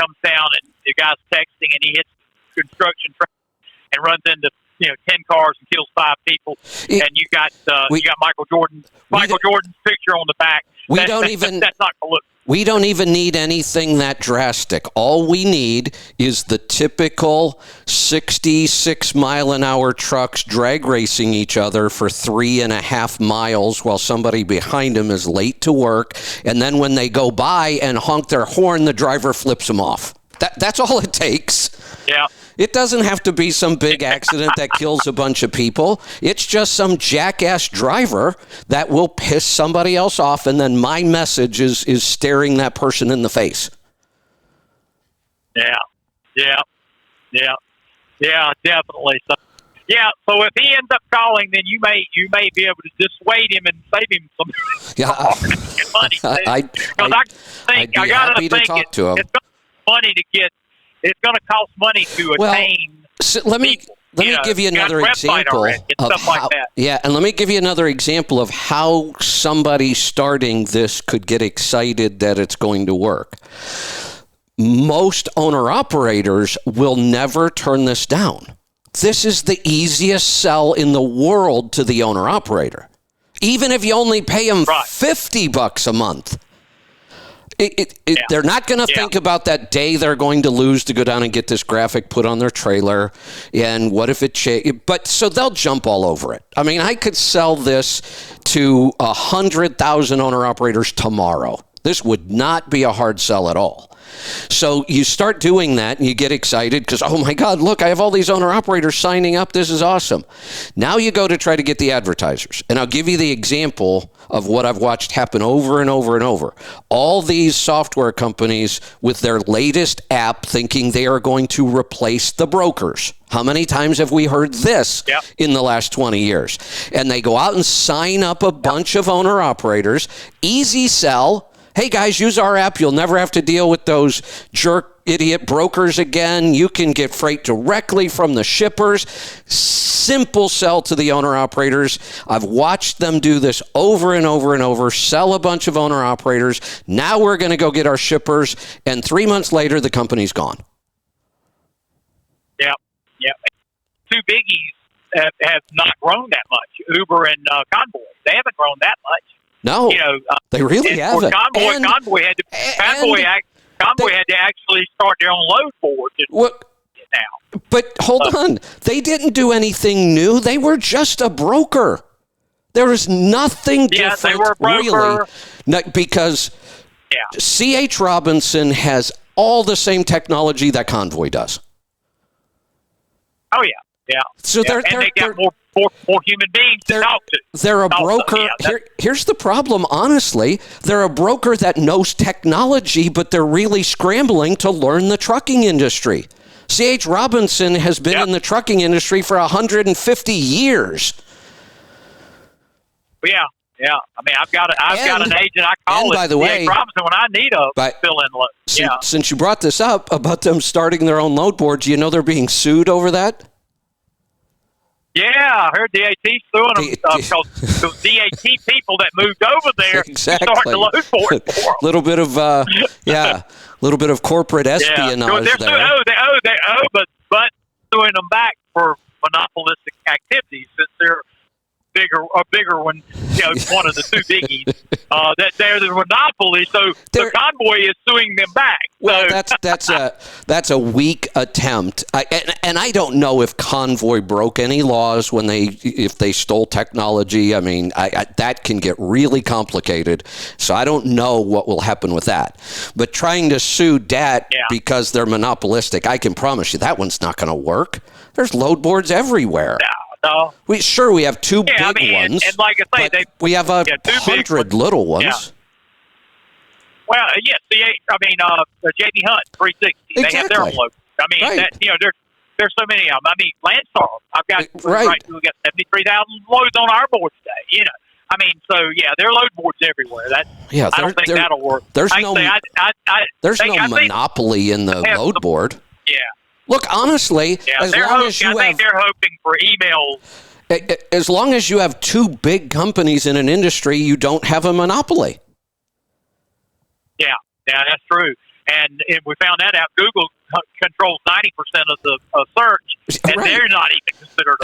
comes down and the guy's texting and he hits construction truck and runs into 10 cars and kills 5 people, and you got Michael Jordan's picture on the back. That's not going to look. We don't even need anything that drastic. All we need is the typical 66-mile-an-hour trucks drag racing each other for 3.5 miles while somebody behind them is late to work. And then when they go by and honk their horn, the driver flips them off. That's all it takes. Yeah. It doesn't have to be some big accident that kills a bunch of people. It's just some jackass driver that will piss somebody else off, and then my message is staring that person in the face. Yeah, definitely. So if he ends up calling, then you may be able to dissuade him and save him some money. I'd be happy to talk to him. It's going to cost money to attain. So let me give you another example of how. Yeah, and let me give you another example of how somebody starting this could get excited that it's going to work. Most owner-operators will never turn this down. This is the easiest sell in the world to the owner-operator. Even if you only pay them $50 a month. They're not going to think about that day they're going to lose to go down and get this graphic put on their trailer. And what if it But so they'll jump all over it. I mean, I could sell this to 100,000 owner-operators tomorrow. This would not be a hard sell at all. So you start doing that and you get excited because, oh my God, look, I have all these owner-operators signing up. This is awesome. Now you go to try to get the advertisers. And I'll give you the example of what I've watched happen over and over and over. All these software companies with their latest app thinking they are going to replace the brokers. How many times have we heard this in the last 20 years? And they go out and sign up a bunch of owner-operators. Easy sell. Hey, guys, use our app. You'll never have to deal with those jerk idiot brokers again. You can get freight directly from the shippers. Simple sell to the owner-operators. I've watched them do this over and over and over, sell a bunch of owner-operators. Now we're going to go get our shippers, and 3 months later, the company's gone. Yeah. Two biggies have not grown that much, Uber and Convoy. They haven't grown that much. No, they really haven't. Convoy had to actually start their own load board now. But hold on, they didn't do anything new. They were just a broker. There was nothing different. They were a broker. Really, because C.H. Robinson has all the same technology that Convoy does. Oh yeah. So they got more human beings to talk to. They're a broker. Here's the problem, honestly. They're a broker that knows technology, but they're really scrambling to learn the trucking industry. C.H. Robinson has been in the trucking industry for 150 years. Yeah. I mean, I've got an agent. I call it by the way, C.H. Robinson when I need a fill-in load. Since you brought this up about them starting their own load boards, you know they're being sued over that? Yeah, I heard DAT suing them because those DAT people that moved over there started the load board for them. Little bit of little bit of corporate espionage there. They owe, but suing them back for monopolistic activities since they're a bigger one, one of the two biggies. That they're the monopoly, so the Convoy is suing them back. Well, that's a weak attempt, and I don't know if Convoy broke any laws if they stole technology. I mean, that can get really complicated. So I don't know what will happen with that. But trying to sue DAT because they're monopolistic, I can promise you that one's not going to work. There's load boards everywhere. No. We have two big ones, and like I say, we have 100 little ones. Yeah. Well, JB Hunt 360. Exactly. They have their own load. I mean, there's so many of them. I mean, Landstar. We got 73,000 loads on our board today. I mean, so there are load boards everywhere. I don't think that'll work. There's no monopoly in the load board. Yeah. Look, honestly, Yeah, as long as you I think they're hoping for emails. As long as you have two big companies in an industry, you don't have a monopoly. Yeah, that's true. And we found that out. Google controls 90% of the search, and Right. they're not even considered.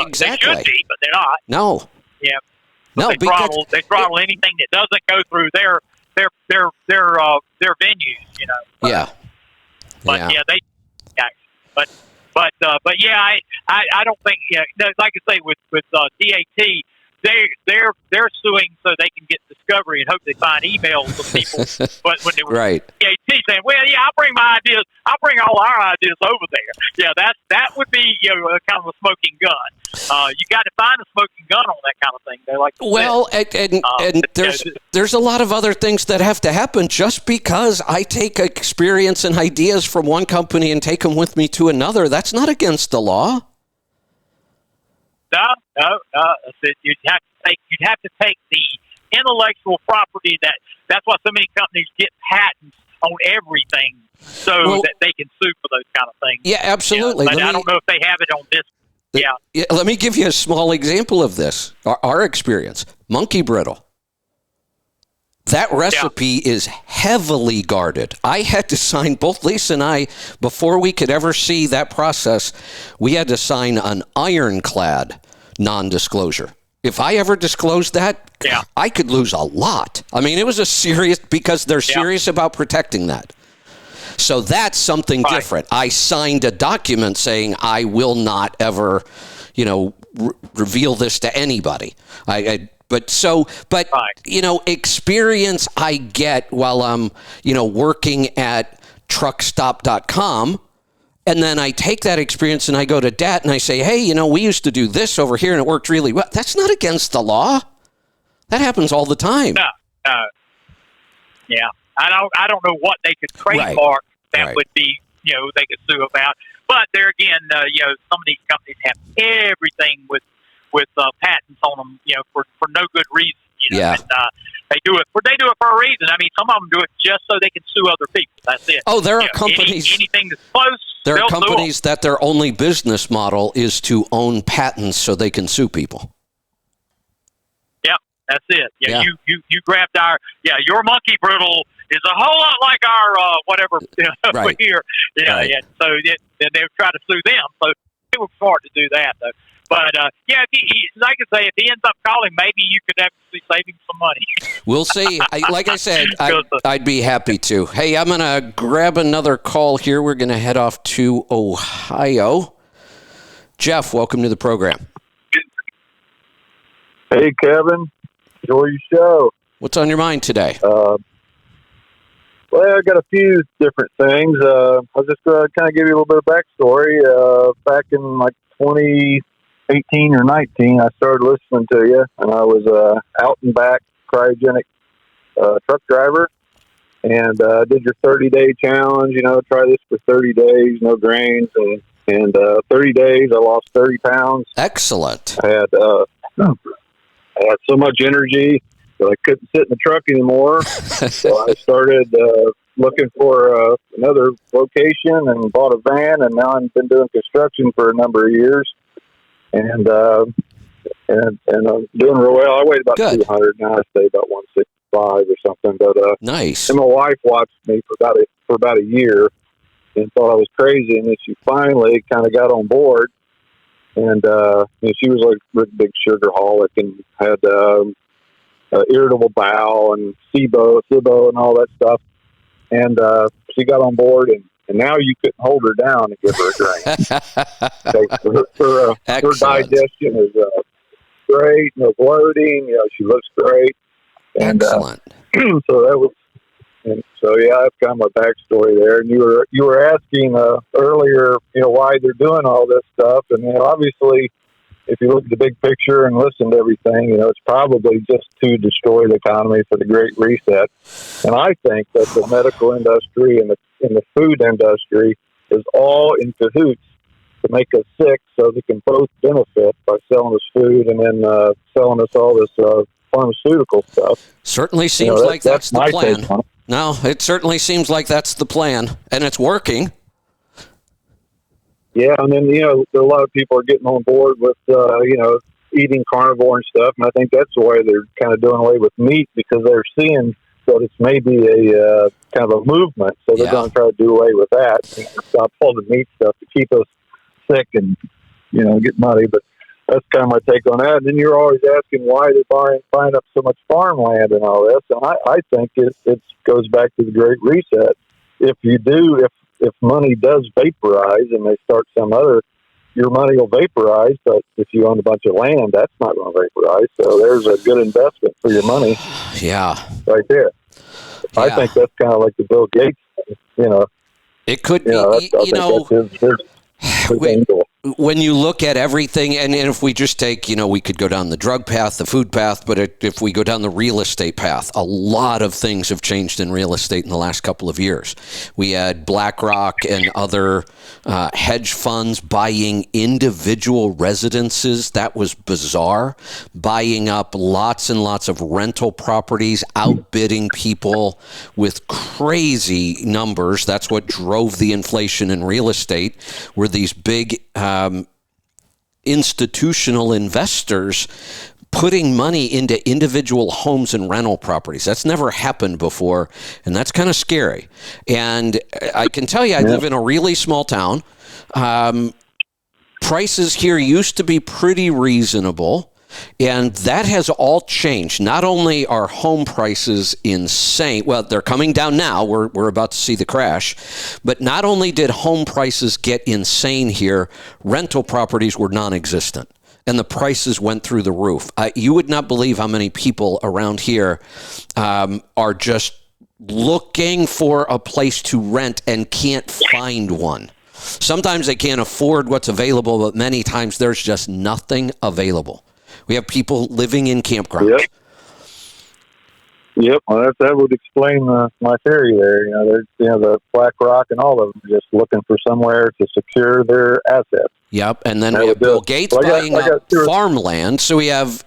Exactly. They should be, but they're not. No. Yeah. No, They throttle anything that doesn't go through their venues. You know. Yeah. But but yeah, I don't think, like I say with DAT, they're suing so they can get discovery and hope they find emails of people. But when they were Right. DAT saying, well, yeah, I'll bring all our ideas over there. Yeah, that would be kind of a smoking gun. You got to find a smoking gun on that kind of thing. They like to Well, and there's a lot of other things that have to happen. Just because I take experience and ideas from one company and take them with me to another, that's not against the law. No. You'd have to take the intellectual property that's why so many companies get patents on everything so that they can sue for those kind of things. Yeah, absolutely. But I don't know if they have it on this. Yeah. Let me give you a small example of this. Our experience, monkey brittle. That recipe is heavily guarded. I had to sign, both Lisa and I, before we could ever see that process, we had to sign an ironclad non-disclosure. If I ever disclosed that, I could lose a lot. I mean, it was a serious, because they're serious about protecting that. So that's something different. I signed a document saying I will not ever, reveal this to anybody. But experience I get while I'm, working at truckstop.com. And then I take that experience and I go to DAT and I say, hey, we used to do this over here and it worked really well. That's not against the law. That happens all the time. No. Yeah. I don't know what they could trademark that would be, they could sue about. But there again, some of these companies have everything with patents on them, for no good reason. And, they do it for a reason. I mean, some of them do it just so they can sue other people. That's it. Oh, there are companies. Anything that's close. There are companies that their only business model is to own patents so they can sue people. Yeah, that's it. Yeah, you grabbed your monkey brittle is a whole lot like our whatever over here. Yeah. So they try to sue them. So they were smart to do that, though. But, if like I say, if he ends up calling, maybe you could actually save him some money. We'll see. Like I said, I'd be happy to. Hey, I'm going to grab another call here. We're going to head off to Ohio. Jeff, welcome to the program. Hey, Kevin. Enjoy your show. What's on your mind today? Well, I got a few different things. I'll just kind of give you a little bit of backstory. Back in 2018 or 19, I started listening to you, and I was out and back cryogenic truck driver, and did your 30-day challenge. Try this for 30 days, no grains, and 30 days, I lost 30 pounds. Excellent. I had so much energy that I couldn't sit in the truck anymore, so I started looking for another location and bought a van, and now I've been doing construction for a number of years. And I'm doing real well. I weighed about 200 now. I stay about 165 or something. But nice. And my wife watched me for about a year and thought I was crazy, and then she finally kind of got on board. And she was like a big sugarholic and had irritable bowel and SIBO and all that stuff. And she got on board, and now you couldn't hold her down and give her a drink. Her digestion is great, no bloating. She looks great. And, excellent. So that was, and so that's kind of my backstory there. And you were asking earlier, why they're doing all this stuff, and obviously, if you look at the big picture and listen to everything, it's probably just to destroy the economy for the Great Reset. And I think that the medical industry and the food industry is all in cahoots to make us sick so they can both benefit by selling us food and then selling us all this pharmaceutical stuff. Certainly seems like that's the plan. Take on it. No, it certainly seems like that's the plan, and it's working. Yeah, and then a lot of people are getting on board with eating carnivore and stuff, and I think that's the way they're kind of doing away with meat because they're seeing that it's maybe a kind of a movement, so they're going to try to do away with that and stop all the meat stuff to keep us sick and get money. But that's kind of my take on that. And then you're always asking why they're buying up so much farmland and all this, and I think it goes back to the Great Reset. If money does vaporize and they start your money will vaporize, but if you own a bunch of land, that's not going to vaporize. So there's a good investment for your money. Yeah. Right there. Yeah. I think that's kind of like the Bill Gates, It could be, when you look at everything, and if we just take, we could go down the drug path, the food path, but if we go down the real estate path, a lot of things have changed in real estate in the last couple of years. We had BlackRock and other hedge funds buying individual residences. That was bizarre. Buying up lots and lots of rental properties, outbidding people with crazy numbers. That's what drove the inflation in real estate, were these big institutional investors putting money into individual homes and rental properties. That's never happened before, and that's kind of scary. And I can tell you, I live in a really small town. Prices here used to be pretty reasonable, and that has all changed. Not only are home prices insane, well, they're coming down now. We're about to see the crash. But not only did home prices get insane here, rental properties were non-existent, and the prices went through the roof. You would not believe how many people around here are just looking for a place to rent and can't find one. Sometimes they can't afford what's available, but many times there's just nothing available. We have people living in campgrounds. Yep. Well, that would explain my theory there. There's the BlackRock and all of them just looking for somewhere to secure their assets. Yep. And then we have Bill Gates buying up farmland. So we have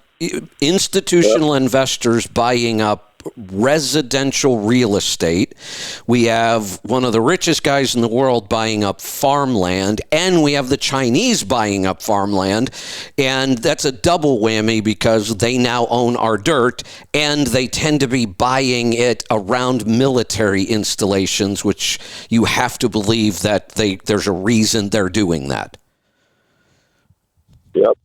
institutional investors buying up residential real estate. We have one of the richest guys in the world buying up farmland, and we have the Chinese buying up farmland, and that's a double whammy because they now own our dirt, and they tend to be buying it around military installations, which you have to believe that there's a reason they're doing that. Yep.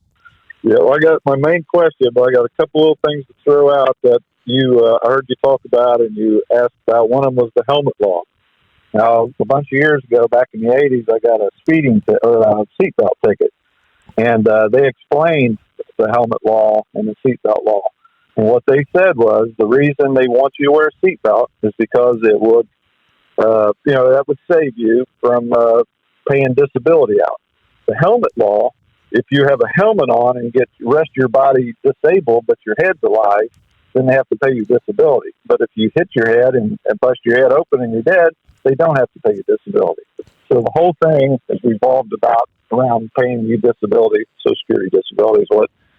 Yeah, well, I got my main question, but I got a couple of things to throw out that I heard you talk about, and you asked about. One of them was the helmet law. Now, a bunch of years ago, back in the 80s, I got a seatbelt ticket, and they explained the helmet law and the seatbelt law. And what they said was the reason they want you to wear a seatbelt is because it would, that would save you from paying disability out. The helmet law, if you have a helmet on and get the rest of your body disabled, but your head's alive, then they have to pay you disability. But if you hit your head and bust your head open and you're dead, they don't have to pay you disability. So the whole thing is revolved around paying you disability, Social Security disability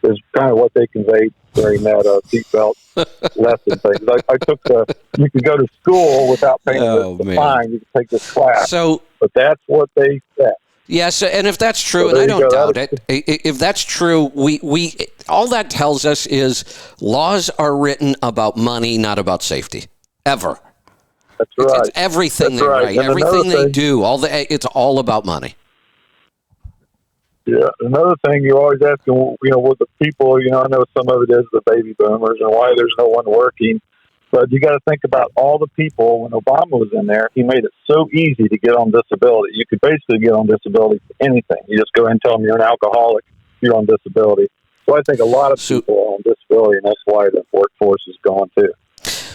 is kind of what they conveyed during that seatbelt lesson thing. I took you could go to school without paying the fine. You could take this class. But that's what they said. Yes, and if that's true, and I don't doubt it, if that's true, we all that tells us is laws are written about money, not about safety, ever. That's right. It's everything they write, everything they do. It's all about money. Yeah. Another thing you're always asking, with the people, I know some of it is the baby boomers and why there's no one working. But you got to think about all the people. When Obama was in there, he made it so easy to get on disability. You could basically get on disability for anything. You just go ahead and tell them you're an alcoholic, you're on disability. So I think a lot of people are on disability, and that's why the workforce is gone too.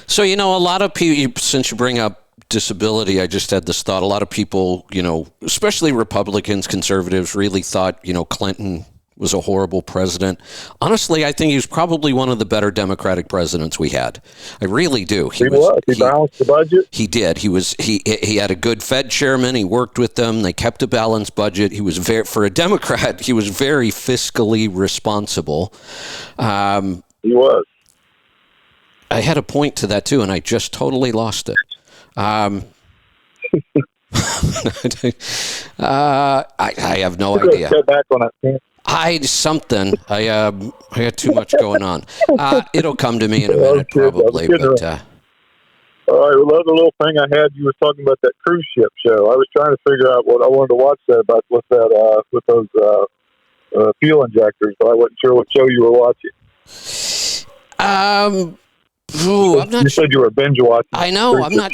So, a lot of people, since you bring up disability, I just had this thought. A lot of people, especially Republicans, conservatives, really thought, Clinton was a horrible president. Honestly, I think he was probably one of the better Democratic presidents we had. I really do. He balanced the budget. He did. He had a good Fed chairman. He worked with them. They kept a balanced budget. He was for a Democrat, he was very fiscally responsible. He was. I had a point to that too, and I just totally lost it. I have no We're idea. Get back on that. I got too much going on. It'll come to me in a minute, probably. But all right. Well, the other little thing I had, you were talking about that cruise ship show. I was trying to figure out what I wanted to watch that about with those fuel injectors, but I wasn't sure what show you were watching. I'm not. You said you were binge watching. I know. I'm not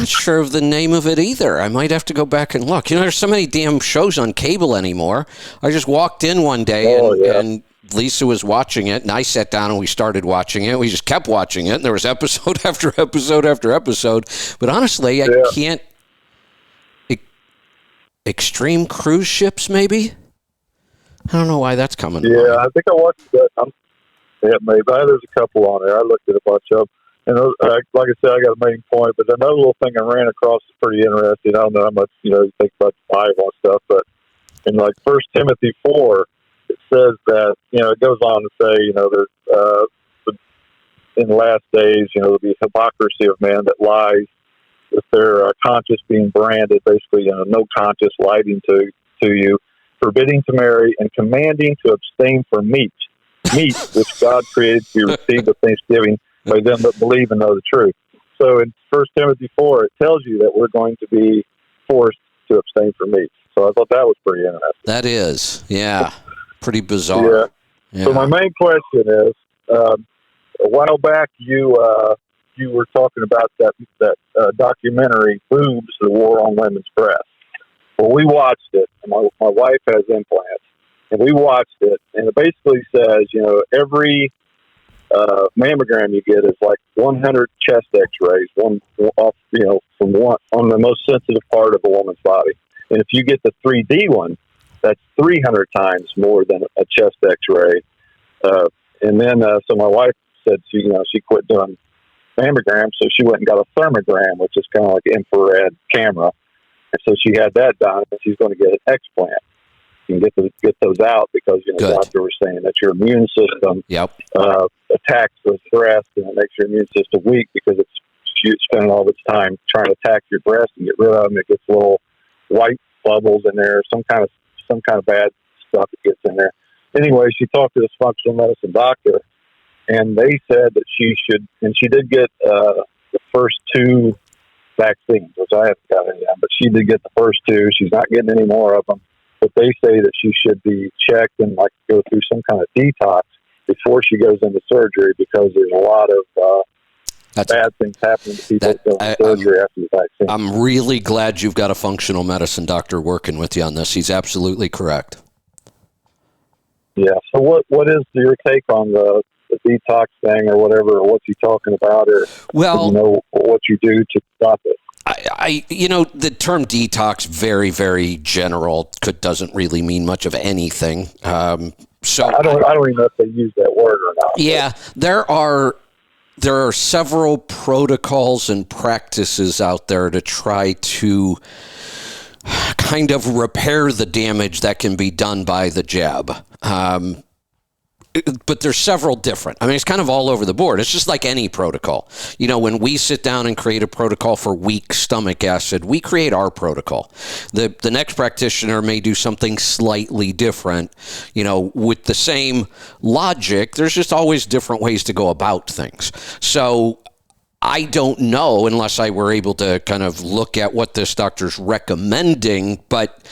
sure of the name of it either. I might have to go back and look. There's so many damn shows on cable anymore. I just walked in one day and Lisa was watching it, and I sat down and we started watching it. We just kept watching it, and there was episode after episode after episode. But honestly, I can't. Extreme cruise ships, maybe? I don't know why that's coming. Yeah, I think I watched that. Maybe. There's a couple on there. I looked at a bunch of them. And like I said, I got a main point, but another little thing I ran across is pretty interesting. I don't know how much you think about the Bible and stuff, but in like 1 Timothy 4, it says that it goes on to say there's in the last days there'll be hypocrisy of men that lies with their conscience being branded, basically no conscience lighting to you, forbidding to marry and commanding to abstain from meat which God created to be received with thanksgiving by them that believe and know the truth. So in 1 Timothy 4, it tells you that we're going to be forced to abstain from meat. So I thought that was pretty interesting. That is, pretty bizarre. Yeah. So my main question is, a while back you were talking about that documentary, Boobs, the War on Women's Breasts. Well, we watched it, and my wife has implants, and we watched it, and it basically says, every mammogram you get is like 100 chest X-rays, one off, from one on the most sensitive part of a woman's body. And if you get the 3D one, that's 300 times more than a chest X-ray. And then, so my wife said she quit doing mammograms, so she went and got a thermogram, which is kind of like an infrared camera. And so she had that done, and she's going to get an explant. You can get those out because the doctor was saying that your immune system attacks those breasts, and it makes your immune system weak because it's spending all of its time trying to attack your breast and get rid of them. It gets little white bubbles in there, some kind of bad stuff that gets in there. Anyway, she talked to this functional medicine doctor, and they said that she should, and she did get the first 2 vaccines, which I haven't got any of, but she did get the first 2. She's not getting any more of them. But they say that she should be checked and go through some kind of detox before she goes into surgery because there's a lot of bad things happening to people doing surgery after the vaccine. I'm really glad you've got a functional medicine doctor working with you on this. He's absolutely correct. Yeah. So what is your take on the detox thing or whatever, or what's he talking about, or what you do to stop it? The term detox, very, very general, doesn't really mean much of anything. So I don't even know if they use that word or not. Yeah, there are several protocols and practices out there to try to kind of repair the damage that can be done by the jab. But there's several different. It's kind of all over the board. It's just like any protocol. When we sit down and create a protocol for weak stomach acid, we create our protocol. The next practitioner may do something slightly different. With the same logic, there's just always different ways to go about things. So I don't know unless I were able to kind of look at what this doctor's recommending, but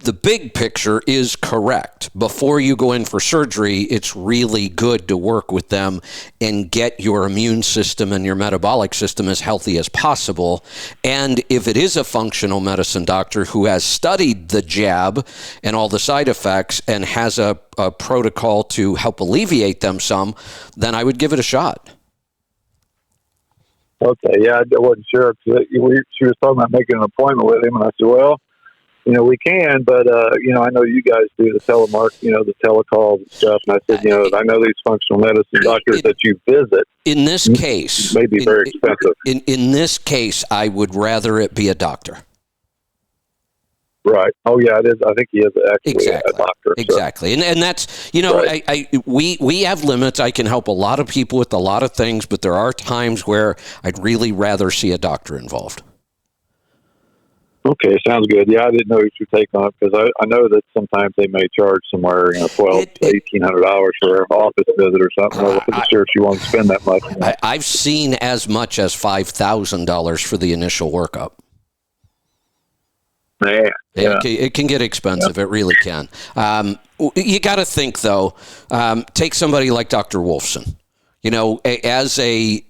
the big picture is correct. Before you go in for surgery, it's really good to work with them and get your immune system and your metabolic system as healthy as possible. And if it is a functional medicine doctor who has studied the jab and all the side effects and has a protocol to help alleviate them some, then I would give it a shot. Okay, yeah, I wasn't sure. She was talking about making an appointment with him, and I said, well, we can, but, I know you guys do the the telecalls and stuff. And I said, I know these functional medicine doctors that you visit. In this case, may be very expensive. In this case, I would rather it be a doctor. Right. Oh, yeah, it is. I think he is actually a doctor. Exactly. So. And that's, right. We have limits. I can help a lot of people with a lot of things, but there are times where I'd really rather see a doctor involved. Okay, sounds good. Yeah, I didn't know what your take on it because I know that sometimes they may charge somewhere $1,200 to $1,800 for an office visit or something. I wasn't sure if you want to spend that much. I've seen as much as $5,000 for the initial workup. Man, yeah. It can get expensive. Yeah. It really can. You got to think, though, take somebody like Dr. Wolfson. As a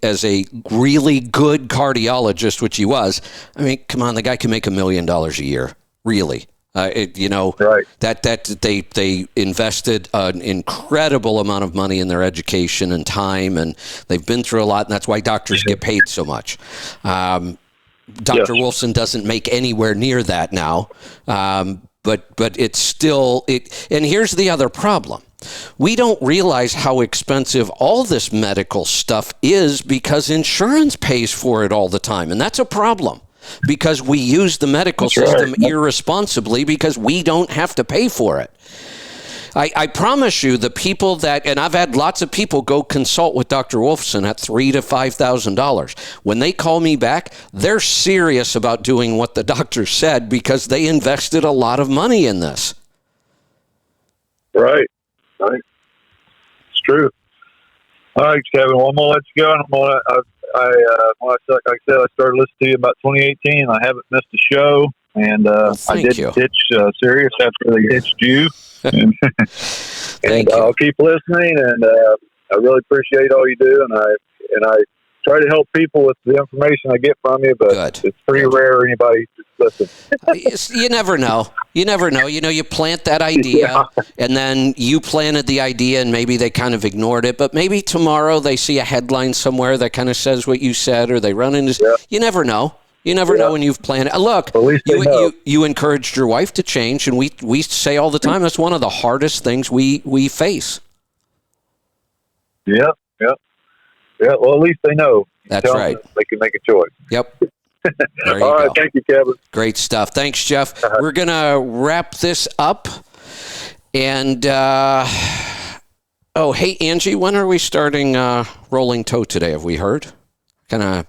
really good cardiologist, which he was, I mean, come on, the guy can make $1 million a year, really. Right. That they invested an incredible amount of money in their education and time, and they've been through a lot, and that's why doctors get paid so much. Dr. Wolfson doesn't make anywhere near that now, but it's still it. And here's the other problem. We don't realize how expensive all this medical stuff is because insurance pays for it all the time. And that's a problem because we use the medical system irresponsibly because we don't have to pay for it. I promise you the people that, and I've had lots of people go consult with Dr. Wolfson at $3,000 to $5,000. When they call me back, they're serious about doing what the doctor said because they invested a lot of money in this. Right. It's true. All right, Kevin. Well, I'm gonna let you go. And like I said, I started listening to you about 2018. I haven't missed a show, and I did ditch Sirius after they ditched you. And I'll keep listening. And I really appreciate all you do. And I try to help people with the information I get from you, but it's pretty rare anybody just listen. You never know. You plant that idea, and then you planted the idea, and maybe they kind of ignored it, but maybe tomorrow they see a headline somewhere that kind of says what you said, or they run into... You never know. You never know when you've planned it. Look, you encouraged your wife to change, and we say all the time that's one of the hardest things we face. Yeah, well, at least they know. That's right. They can make a choice. Yep. All right, thank you, Kevin. Great stuff. Thanks, Jeff. We're going to wrap this up. And, hey, Angie, when are we starting Rolling Toe today? Have we heard? Going to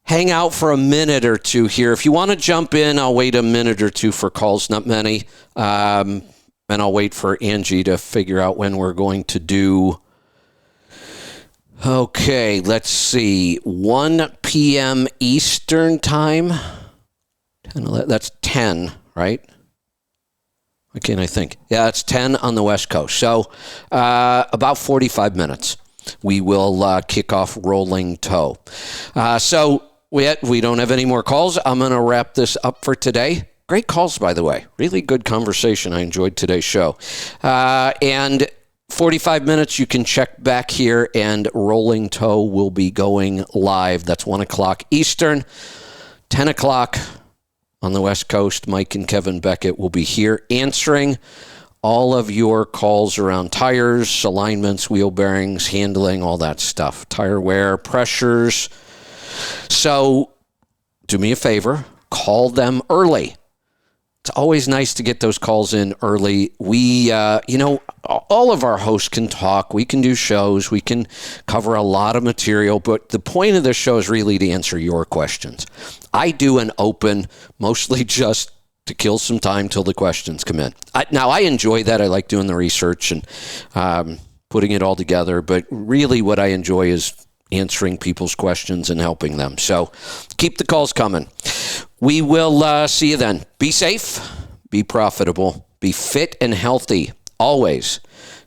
hang out for a minute or two here. If you want to jump in, I'll wait a minute or two for calls, not many. And I'll wait for Angie to figure out when we're going to do... Okay, let's see. 1 p.m. Eastern time. That's 10, right? What can I think? Yeah, it's 10 on the West Coast. So about 45 minutes. We will kick off Rolling Toe. So we don't have any more calls. I'm going to wrap this up for today. Great calls, by the way. Really good conversation. I enjoyed today's show. And 45 minutes, you can check back here, and Rolling Toe will be going live. That's 1 o'clock Eastern, 10 o'clock on the West Coast. Mike and Kevin Beckett will be here answering all of your calls around tires, alignments, wheel bearings, handling, all that stuff, tire wear, pressures. So do me a favor, call them early. It's always nice to get those calls in early. We, all of our hosts can talk. We can do shows. We can cover a lot of material. But the point of this show is really to answer your questions. I do an open, mostly just to kill some time till the questions come in. I enjoy that. I like doing the research and putting it all together. But really what I enjoy is answering people's questions and helping them. So keep the calls coming. We will see you then. Be safe, be profitable, be fit and healthy. Always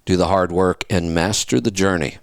do the hard work and master the journey.